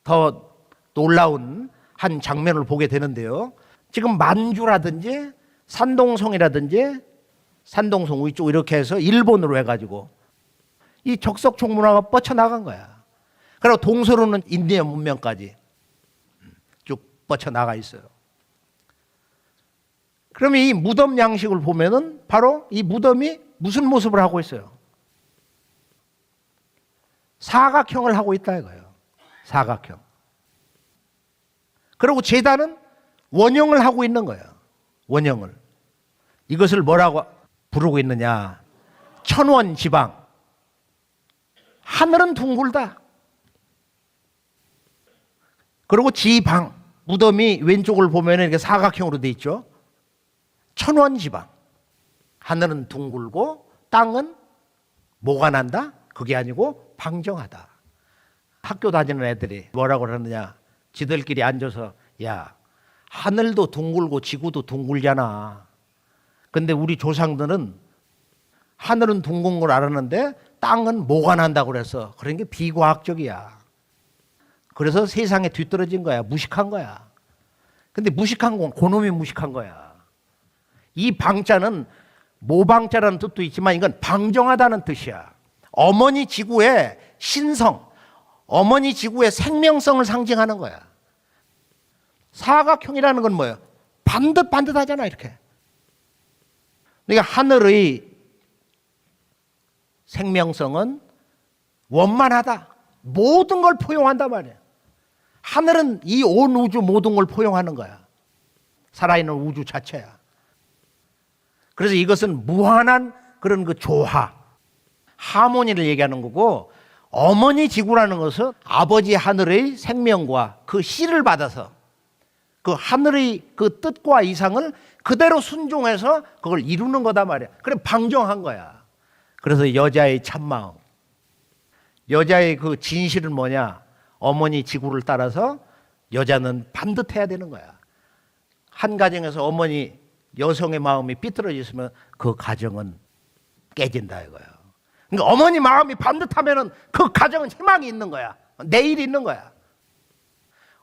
[SPEAKER 2] 더 놀라운 한 장면을 보게 되는데요. 지금 만주라든지 산동성이라든지, 산동성 위쪽 이렇게 해서 일본으로 해가지고 이 적석총 문화가 뻗쳐나간 거야. 그리고 동서로는 인디아 문명까지 쭉 뻗쳐나가 있어요. 그러면 이 무덤 양식을 보면은 바로 이 무덤이 무슨 모습을 하고 있어요? 사각형을 하고 있다 이거예요. 사각형. 그리고 제단은 원형을 하고 있는 거예요. 원형을. 이것을 뭐라고 부르고 있느냐? 천원지방. 하늘은 둥글다. 그리고 지방. 무덤이 왼쪽을 보면 이렇게 사각형으로 돼 있죠. 천원지방. 하늘은 둥글고 땅은 뭐가 난다? 그게 아니고 방정하다. 학교 다니는 애들이 뭐라고 그러느냐? 지들끼리 앉아서, 야, 하늘도 둥글고 지구도 둥글잖아. 근데 우리 조상들은 하늘은 둥근 걸 알았는데 땅은 뭐가 난다고 그래서 그런 게 비과학적이야. 그래서 세상에 뒤떨어진 거야. 무식한 거야. 근데 무식한 건 그놈이 무식한 거야. 이 방자는 모방자라는 뜻도 있지만 이건 방정하다는 뜻이야. 어머니 지구의 신성, 어머니 지구의 생명성을 상징하는 거야. 사각형이라는 건 뭐예요? 반듯반듯하잖아 이렇게. 그러니까 하늘의 생명성은 원만하다. 모든 걸 포용한단 말이야. 하늘은 이 온 우주 모든 걸 포용하는 거야. 살아있는 우주 자체야. 그래서 이것은 무한한 그런 그 조화, 하모니를 얘기하는 거고, 어머니 지구라는 것은 아버지 하늘의 생명과 그 씨를 받아서 그 하늘의 그 뜻과 이상을 그대로 순종해서 그걸 이루는 거다 말이야. 그래 방정한 거야. 그래서 여자의 참마음, 여자의 그 진실은 뭐냐? 어머니 지구를 따라서 여자는 반듯해야 되는 거야. 한 가정에서 어머니 여성의 마음이 삐뚤어져 있으면 그 가정은 깨진다 이거야. 그러니까 어머니 마음이 반듯하면은 그 가정은 희망이 있는 거야. 내일이 있는 거야.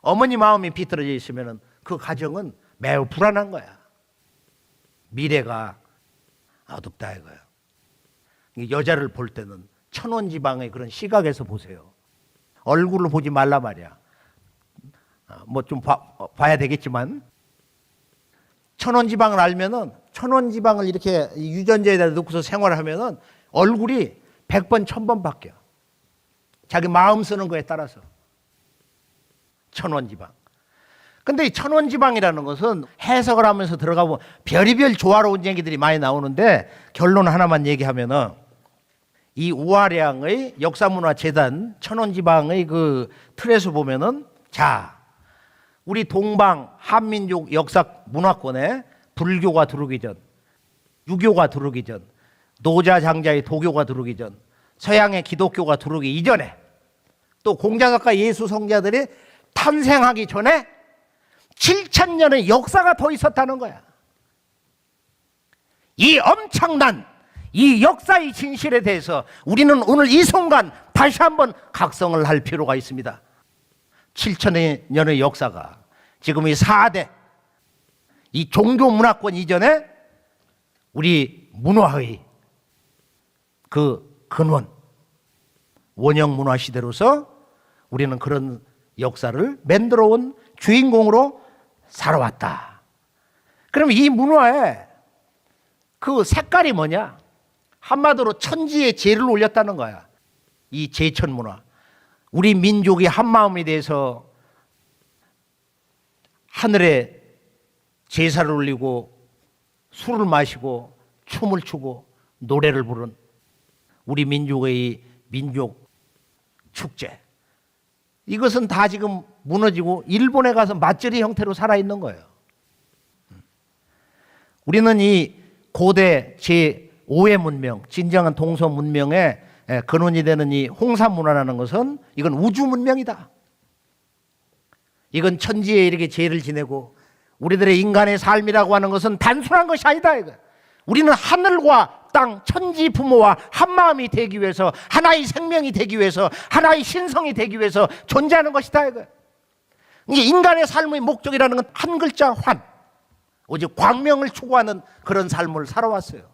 [SPEAKER 2] 어머니 마음이 삐뚤어져 있으면은 그 가정은 매우 불안한 거야. 미래가 어둡다 이거야. 여자를 볼 때는 천원지방의 그런 시각에서 보세요. 얼굴로 보지 말라 말이야. 뭐 좀 봐야 되겠지만 천원지방을 알면은 천원지방을 이렇게 유전자에다 넣고서 생활을 하면은 얼굴이 100번 1000번 바뀌어. 자기 마음 쓰는 거에 따라서. 천원지방. 근데 이 천원지방이라는 것은 해석을 하면서 들어가보면 별의별 조화로운 얘기들이 많이 나오는데 결론 하나만 얘기하면은 이 우아량의 역사문화재단 천원지방의 그 틀에서 보면은 자, 우리 동방 한민족 역사 문화권에 불교가 들어오기 전, 유교가 들어오기 전, 노자장자의 도교가 들어오기 전, 서양의 기독교가 들어오기 이전에 또 공자각과 예수 성자들이 탄생하기 전에 7000년의 역사가 더 있었다는 거야. 이 엄청난 이 역사의 진실에 대해서 우리는 오늘 이 순간 다시 한번 각성을 할 필요가 있습니다. 7000년의 역사가 지금 이 4대 이 종교 문화권 이전에 우리 문화의 그 근원 원형 문화 시대로서 우리는 그런 역사를 만들어 온 주인공으로 살아왔다. 그럼 이 문화의 그 색깔이 뭐냐? 한마디로 천지에 제를 올렸다는 거야. 이 제천 문화. 우리 민족이 한마음이 돼서 하늘에 제사를 올리고 술을 마시고 춤을 추고 노래를 부른 우리 민족의 민족 축제. 이것은 다 지금 무너지고 일본에 가서 맛절이 형태로 살아있는 거예요. 우리는 이 고대 제5의 문명, 진정한 동서 문명의 근원이 되는 이 홍산 문화라는 것은 이건 우주 문명이다. 이건 천지에 이렇게 제를 지내고 우리들의 인간의 삶이라고 하는 것은 단순한 것이 아니다. 이거. 우리는 하늘과 땅, 천지 부모와 한마음이 되기 위해서 하나의 생명이 되기 위해서 하나의 신성이 되기 위해서 존재하는 것이다. 이거. 이게 인간의 삶의 목적이라는 건 한 글자 환. 오직 광명을 추구하는 그런 삶을 살아왔어요.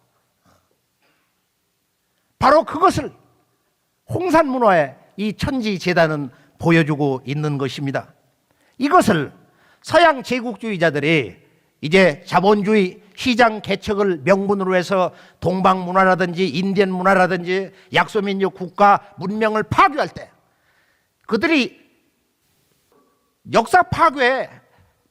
[SPEAKER 2] 바로 그것을 홍산 문화의 이 천지 재단은 보여주고 있는 것입니다. 이것을 서양 제국주의자들이 이제 자본주의 시장 개척을 명분으로 해서 동방 문화라든지 인디언 문화라든지 약소민족 국가 문명을 파괴할 때 그들이 역사 파괴의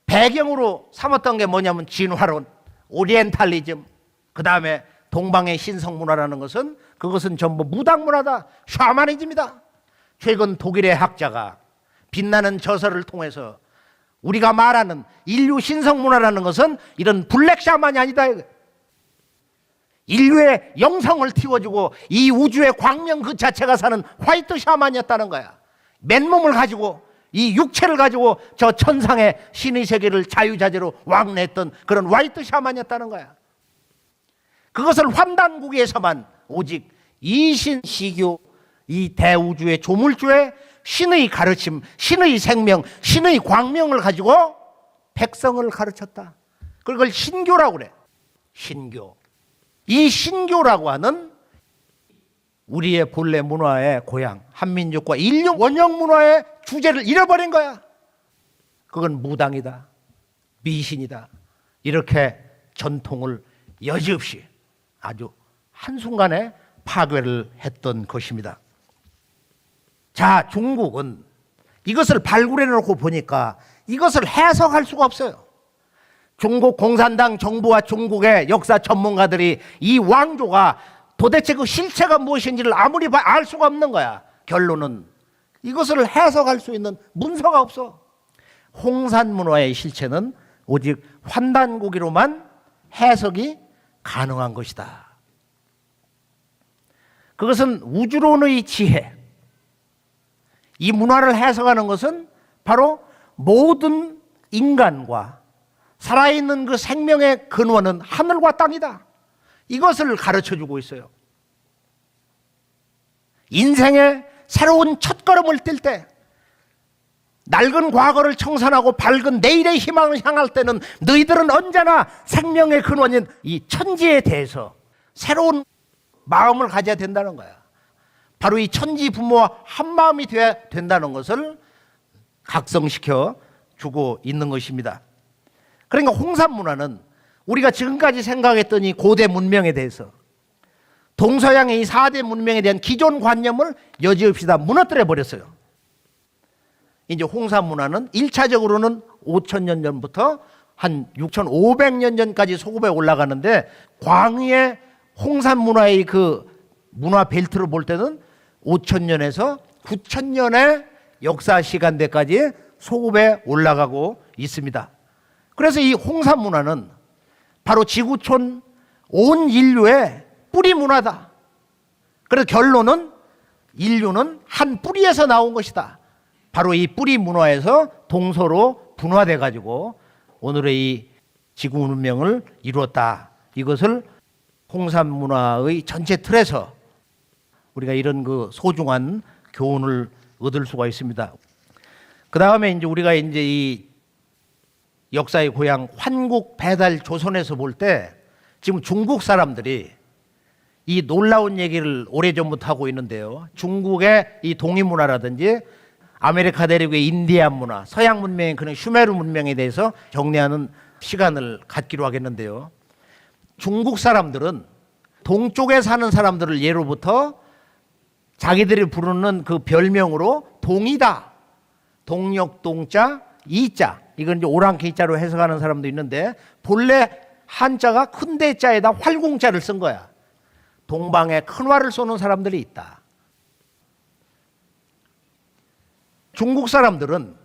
[SPEAKER 2] 배경으로 삼았던 게 뭐냐면 진화론, 오리엔탈리즘, 그 다음에 동방의 신성 문화라는 것은 그것은 전부 무당 문화다, 샤머니즘이다. 최근 독일의 학자가 빛나는 저서를 통해서 우리가 말하는 인류 신성 문화라는 것은 이런 블랙 샤만이 아니다. 인류의 영성을 틔워주고 이 우주의 광명 그 자체가 사는 화이트 샤만이었다는 거야. 맨몸을 가지고 이 육체를 가지고 저 천상의 신의 세계를 자유자재로 왕래했던 그런 화이트 샤만이었다는 거야. 그것을 환단국에서만 오직 이신시교 이 대우주의 조물주의 신의 가르침, 신의 생명, 신의 광명을 가지고 백성을 가르쳤다. 그걸 신교라고 그래. 신교. 이 신교라고 하는 우리의 본래 문화의 고향, 한민족과 인류 원형 문화의 주제를 잃어버린 거야. 그건 무당이다, 미신이다. 이렇게 전통을 여지없이 아주 한순간에 파괴를 했던 것입니다. 자, 중국은 이것을 발굴해 놓고 보니까 이것을 해석할 수가 없어요. 중국 공산당 정부와 중국의 역사 전문가들이 이 왕조가 도대체 그 실체가 무엇인지를 아무리 알 수가 없는 거야. 결론은 이것을 해석할 수 있는 문서가 없어. 홍산 문화의 실체는 오직 환단고기로만 해석이 가능한 것이다. 그것은 우주론의 지혜. 이 문화를 해석하는 것은 바로 모든 인간과 살아있는 그 생명의 근원은 하늘과 땅이다. 이것을 가르쳐주고 있어요. 인생의 새로운 첫걸음을 뗄 때, 낡은 과거를 청산하고 밝은 내일의 희망을 향할 때는 너희들은 언제나 생명의 근원인 이 천지에 대해서 새로운 마음을 가져야 된다는 거야. 바로 이 천지 부모와 한 마음이 되어야 된다는 것을 각성시켜 주고 있는 것입니다. 그러니까 홍산 문화는 우리가 지금까지 생각했던 이 고대 문명에 대해서, 동서양의 이 4대 문명에 대한 기존 관념을 여지없이 다 무너뜨려 버렸어요. 이제 홍산 문화는 1차적으로는 5,000년 전부터 한 6,500년 전까지 소급에 올라가는데, 광의의 홍산 문화의 그 문화 벨트를 볼 때는 5,000년에서 9,000년의 역사 시간대까지 소급에 올라가고 있습니다. 그래서 이 홍산 문화는 바로 지구촌 온 인류의 뿌리 문화다. 그래서 결론은 인류는 한 뿌리에서 나온 것이다. 바로 이 뿌리 문화에서 동서로 분화돼 가지고 오늘의 이 지구 문명을 이루었다. 이것을 홍산 문화의 전체 틀에서 우리가 이런 그 소중한 교훈을 얻을 수가 있습니다. 그 다음에 이제 우리가 이제 이 역사의 고향 환국 배달 조선에서 볼 때 지금 중국 사람들이 이 놀라운 얘기를 오래전부터 하고 있는데요. 중국의 이 동이 문화라든지 아메리카 대륙의 인디안 문화, 서양 문명의 그런 슈메르 문명에 대해서 정리하는 시간을 갖기로 하겠는데요. 중국 사람들은 동쪽에 사는 사람들을 예로부터 자기들이 부르는 그 별명으로 동이다. 동력 동자, 이자. 이건 이제 오랑캐자로 해석하는 사람도 있는데, 본래 한자가 큰 대자에다 활궁자를 쓴 거야. 동방에 큰 활을 쏘는 사람들이 있다. 중국 사람들은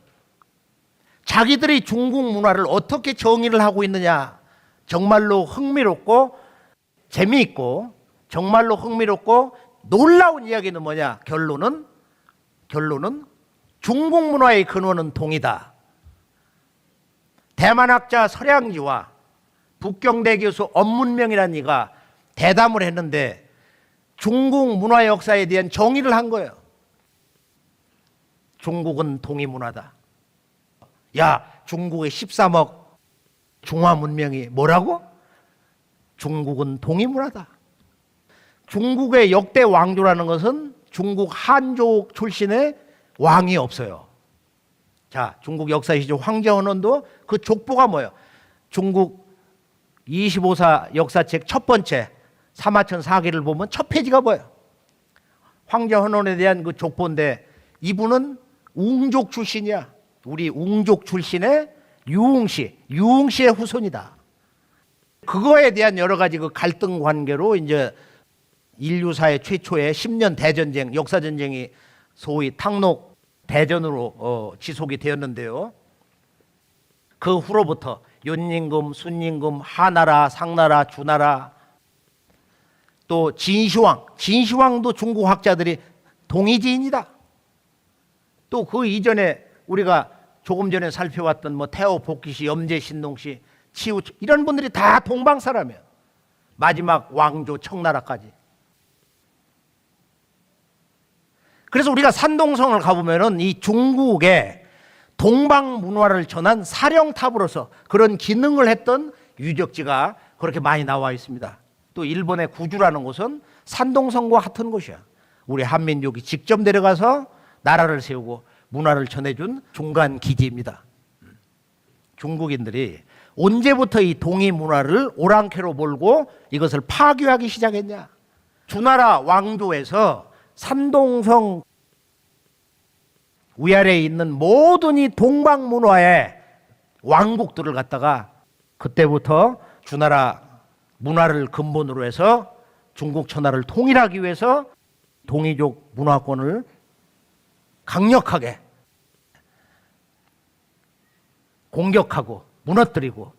[SPEAKER 2] 자기들이 중국 문화를 어떻게 정의를 하고 있느냐, 정말로 흥미롭고 재미있고 정말로 흥미롭고 놀라운 이야기는 뭐냐? 결론은 중국 문화의 근원은 동이다. 대만학자 설양지와 북경대 교수 엄문명이라는 이가 대담을 했는데 중국 문화 역사에 대한 정의를 한 거예요. 중국은 동이 문화다. 야, 중국의 13억 중화 문명이 뭐라고? 중국은 동이 문화다. 중국의 역대 왕조라는 것은 중국 한족 출신의 왕이 없어요. 자, 중국 역사시죠. 황제헌원도 그 족보가 뭐예요? 중국 25사 역사책 첫 번째 사마천 사기를 보면 첫 페이지가 뭐예요? 황제헌원에 대한 그 족보인데, 이분은 웅족 출신이야. 우리 웅족 출신의 유웅씨의 후손이다. 그거에 대한 여러 가지 그 갈등 관계로 이제 인류사의 최초의 10년 대전쟁, 역사전쟁이 소위 탕록 대전으로 지속이 되었는데요. 그 후로부터 윤임금, 순임금, 하나라, 상나라, 주나라, 또 진시황도 중국 학자들이 동이지인이다. 또 그 이전에 우리가 조금 전에 살펴봤던 뭐 태호 복귀시, 염제 신동시, 치우, 이런 분들이 다 동방 사람이에요. 마지막 왕조 청나라까지. 그래서 우리가 산동성을 가보면은 이 중국의 동방 문화를 전한 사령탑으로서 그런 기능을 했던 유적지가 그렇게 많이 나와 있습니다. 또 일본의 구주라는 곳은 산동성과 같은 곳이야. 우리 한민족이 직접 내려가서 나라를 세우고 문화를 전해준 중간 기지입니다. 중국인들이 언제부터 이 동이 문화를 오랑캐로 몰고 이것을 파괴하기 시작했냐? 주나라 왕조에서 산동성 위아래에 있는 모든 이 동방 문화의 왕국들을 갖다가 그때부터 주나라 문화를 근본으로 해서 중국 천하를 통일하기 위해서 동이족 문화권을 강력하게 공격하고 무너뜨리고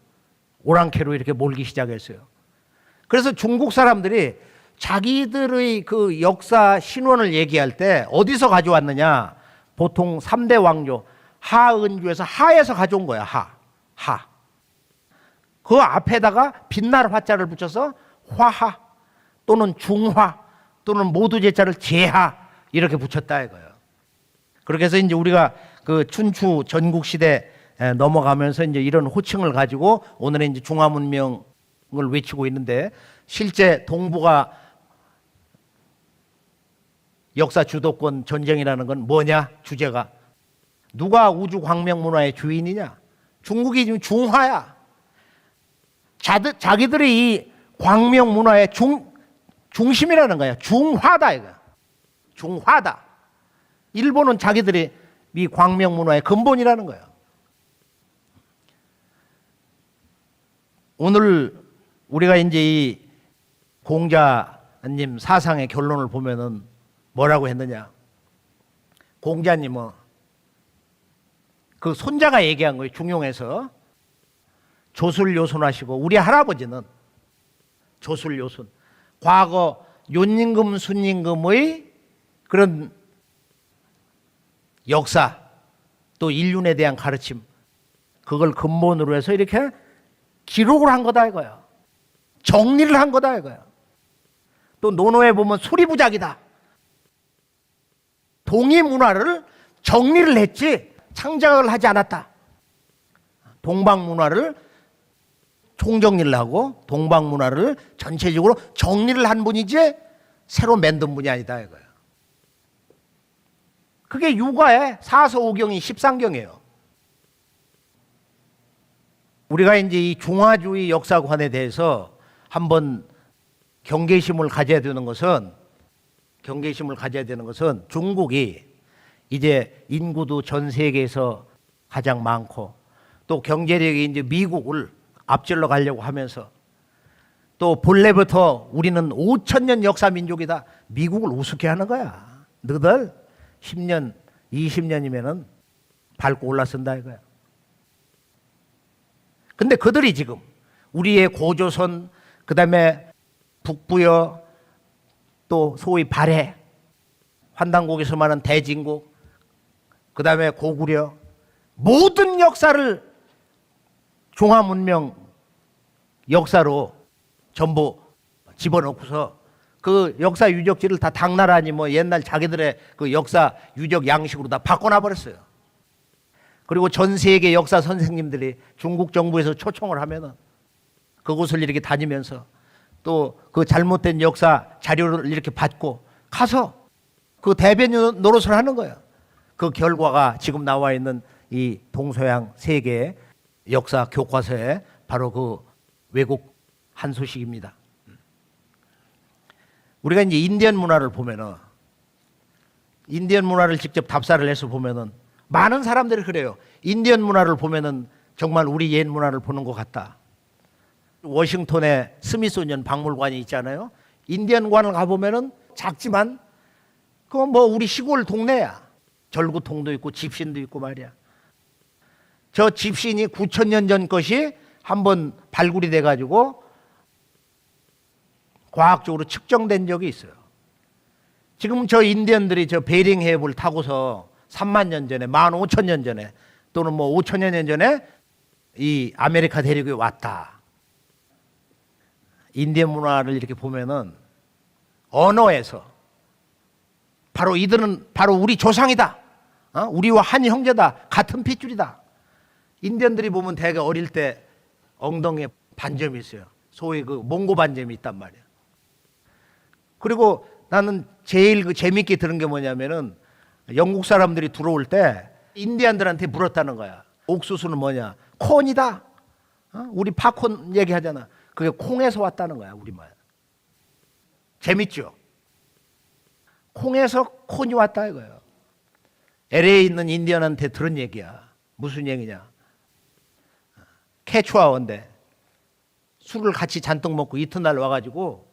[SPEAKER 2] 오랑캐로 이렇게 몰기 시작했어요. 그래서 중국 사람들이 자기들의 그 역사 신원을 얘기할 때 어디서 가져왔느냐? 보통 3대 왕조 하은주에서 하에서 가져온 거야. 하. 그 앞에다가 빛날 화자를 붙여서 화하 또는 중화 또는 모두 제자를 제하 이렇게 붙였다 이거예요. 그렇게 해서 이제 우리가 그 춘추 전국 시대 넘어가면서 이제 이런 호칭을 가지고 오늘의 이제 중화 문명을 외치고 있는데, 실제 동북아 역사 주도권 전쟁이라는 건 뭐냐? 주제가 누가 우주 광명 문화의 주인이냐? 중국이 지금 중화야. 자기들이 이 광명 문화의 중심이라는 거야. 중화다 이거. 중화다. 일본은 자기들이 이 광명 문화의 근본이라는 거야. 오늘 우리가 이제 이 공자님 사상의 결론을 보면은 뭐라고 했느냐? 공자님은 그 손자가 얘기한 거예요. 중용에서 조술요순하시고, 우리 할아버지는 조술요순, 과거 윤임금 순임금의 그런 역사 또 인륜에 대한 가르침, 그걸 근본으로 해서 이렇게 기록을 한 거다 이거야. 정리를 한 거다 이거야. 또 논어에 보면 소리부작이다. 동이 문화를 정리를 했지 창작을 하지 않았다. 동방 문화를 총정리를 하고 동방 문화를 전체적으로 정리를 한 분이지 새로 만든 분이 아니다 이거야. 그게 육아의 사서오경이 13경이에요. 우리가 이제 이 중화주의 역사관에 대해서 한번 경계심을 가져야 되는 것은 중국이 이제 인구도 전 세계에서 가장 많고 또 경제력이 이제 미국을 앞질러 가려고 하면서, 또 본래부터 우리는 5,000년 역사 민족이다. 미국을 우습게 하는 거야. 너희들 10년, 20년이면은 밟고 올라선다 이거야. 근데 그들이 지금 우리의 고조선, 그다음에 북부여, 또 소위 발해, 환단국에서 말하는 대진국, 그다음에 고구려, 모든 역사를 중화문명 역사로 전부 집어넣고서 그 역사 유적지를 다 당나라니 뭐 옛날 자기들의 그 역사 유적 양식으로 다 바꿔놔 버렸어요. 그리고 전 세계 역사 선생님들이 중국 정부에서 초청을 하면은 그곳을 이렇게 다니면서 또 그 잘못된 역사 자료를 이렇게 받고 가서 그 대변 노릇을 하는 거예요. 그 결과가 지금 나와 있는 이 동서양 세계의 역사 교과서에 바로 그 왜곡 한 소식입니다. 우리가 이제 인디언 문화를 보면은, 인디언 문화를 직접 답사를 해서 보면은 많은 사람들이 그래요. 인디언 문화를 보면은 정말 우리 옛 문화를 보는 것 같다. 워싱턴에 스미소니언 박물관이 있잖아요. 인디언관을 가보면은 작지만 그건 뭐 우리 시골 동네야. 절구통도 있고 집신도 있고 말이야. 저 집신이 9,000년 전 것이 한번 발굴이 돼가지고 과학적으로 측정된 적이 있어요. 지금 저 인디언들이 저 베링 해협을 타고서 3만 년 전에, 15,000년 전에 또는 뭐 5,000여 년 전에 이 아메리카 대륙에 왔다. 인디언 문화를 이렇게 보면은 언어에서 바로 이들은 바로 우리 조상이다. 우리와 한 형제다. 같은 핏줄이다. 인디언들이 보면 대개 어릴 때 엉덩이에 반점이 있어요. 소위 그 몽고 반점이 있단 말이야. 그리고 나는 제일 그 재밌게 들은 게 뭐냐면은 영국 사람들이 들어올 때 인디언들한테 물었다는 거야. 옥수수는 뭐냐? 콘이다. 우리 팝콘 얘기하잖아. 그게 콩에서 왔다는 거야, 우리말. 재밌죠? 콩에서 콘이 왔다 이거예요. LA에 있는 인디언한테 들은 얘기야. 무슨 얘기냐? 캐추아어인데 술을 같이 잔뜩 먹고 이튿날 와가지고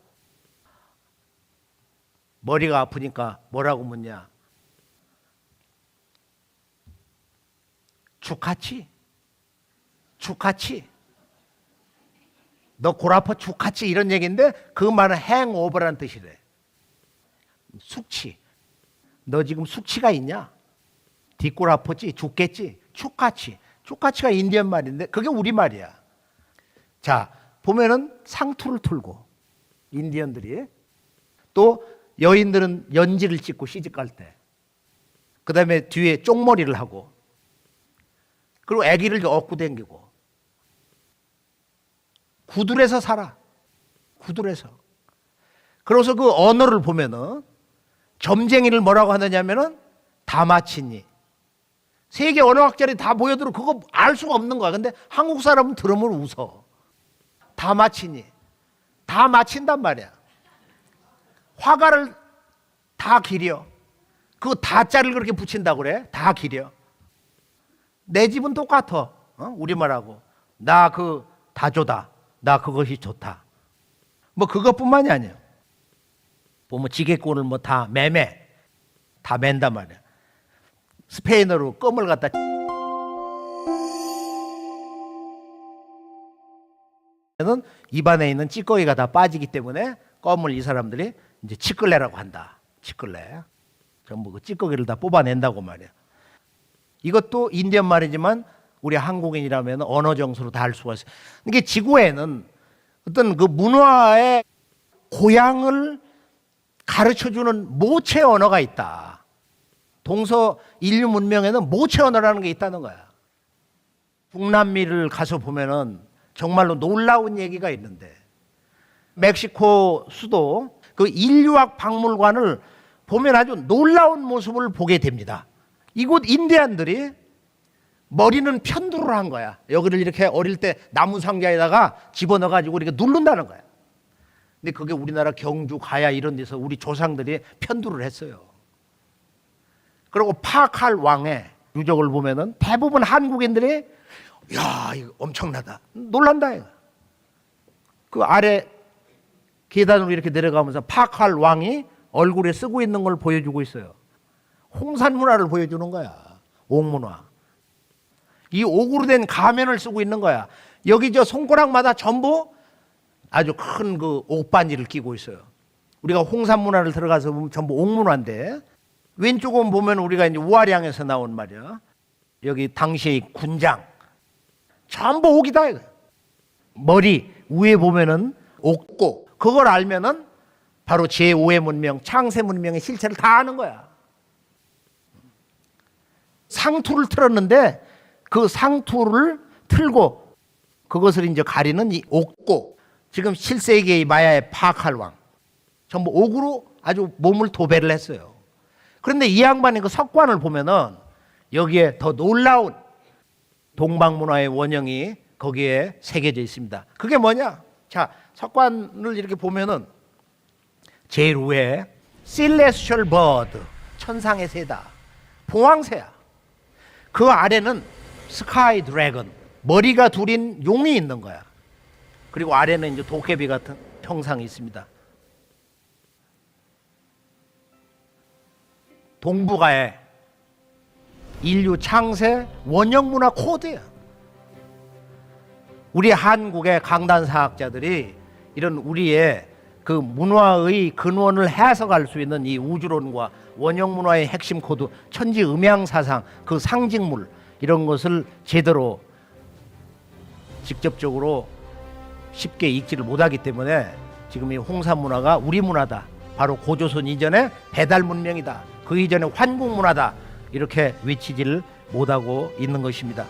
[SPEAKER 2] 머리가 아프니까 뭐라고 묻냐? 죽같이? 죽같이? 너 골 아파 죽같이? 이런 얘기인데 그 말은 행오버라는 뜻이래. 숙취. 너 지금 숙취가 있냐? 뒷골 아팠지? 죽겠지? 축같이. 축같이가 인디언 말인데 그게 우리 말이야. 자, 보면은 상투를 틀고 인디언들이 또 여인들은 연지를 찍고 시집 갈 때, 그 다음에 뒤에 쪽머리를 하고, 그리고 아기를 업고 댕기고, 구둘에서 살아. 구둘에서. 그래서 그 언어를 보면은 점쟁이를 뭐라고 하느냐면은 다마치니. 세계 언어학자들이 다 모여들어 그거 알 수가 없는 거야. 근데 한국 사람은 들으면 웃어. 다마치니. 다 맞힌단 말이야. 화가를 다 기려. 그 다자를 그렇게 붙인다고 그래. 다 기려. 내 집은 똑같아. 우리말하고. 나 그 다조다. 나 그것이 좋다. 뭐 그것뿐만이 아니에요. 보면 지게꾼을 뭐 다 매매. 다 맨단 말이야. 스페인어로 껌을 갖다 는 입안에 있는 찌꺼기가 다 빠지기 때문에 껌을 이 사람들이 이제 치끌레라고 한다. 치끌레. 전부 그 찌꺼기를 다 뽑아낸다고 말이야. 이것도 인디언 말이지만 우리 한국인이라면 언어 정서로 다 할 수가 있어요. 이게 지구에는 어떤 그 문화의 고향을 가르쳐주는 모체 언어가 있다. 동서 인류 문명에는 모체 언어라는 게 있다는 거야. 북남미를 가서 보면은 정말로 놀라운 얘기가 있는데, 멕시코 수도 그 인류학 박물관을 보면 아주 놀라운 모습을 보게 됩니다. 이곳 인디안들이 머리는 편두를 한 거야. 여기를 이렇게 어릴 때 나무 상자에다가 집어넣어가지고 이렇게 누른다는 거야. 근데 그게 우리나라 경주, 가야 이런 데서 우리 조상들이 편두를 했어요. 그리고 파칼 왕의 유적을 보면은 대부분 한국인들이 야, 이거 엄청나다. 놀란다. 이거. 그 아래 계단으로 이렇게 내려가면서 파칼 왕이 얼굴에 쓰고 있는 걸 보여주고 있어요. 홍산 문화를 보여주는 거야. 옥문화. 이 옥으로 된 가면을 쓰고 있는 거야. 여기 저 손가락마다 전부 아주 큰 그 옥반지를 끼고 있어요. 우리가 홍산 문화를 들어가서 보면 전부 옥문화인데, 왼쪽은 보면 우리가 이제 우아량에서 나온 말이야. 여기 당시의 군장. 전부 옥이다. 이거. 머리 위에 보면은 옥고. 그걸 알면은 바로 제5의 문명, 창세 문명의 실체를 다 아는 거야. 상투를 틀었는데 그 상투를 틀고 그것을 이제 가리는 이 옥고. 지금 7세기의 마야의 파칼 왕. 전부 옥으로 아주 몸을 도배를 했어요. 그런데 이 양반의 그 석관을 보면은 여기에 더 놀라운 동방문화의 원형이 거기에 새겨져 있습니다. 그게 뭐냐? 자, 석관을 이렇게 보면은 제일 위에 Celestial Bird, 천상의 새다. 봉황새야. 그 아래는 Sky Dragon, 머리가 둘인 용이 있는 거야. 그리고 아래는 이제 도깨비 같은 형상이 있습니다. 동북아의 인류 창세 원형 문화 코드야. 우리 한국의 강단사학자들이 이런 우리의 그 문화의 근원을 해석할 수 있는 이 우주론과 원형 문화의 핵심 코드, 천지 음양 사상, 그 상징물 이런 것을 제대로 직접적으로 쉽게 읽지를 못하기 때문에 지금 이 홍산 문화가 우리 문화다. 바로 고조선 이전의 배달 문명이다. 그 이전에 환국 문화다. 이렇게 외치지를 못하고 있는 것입니다.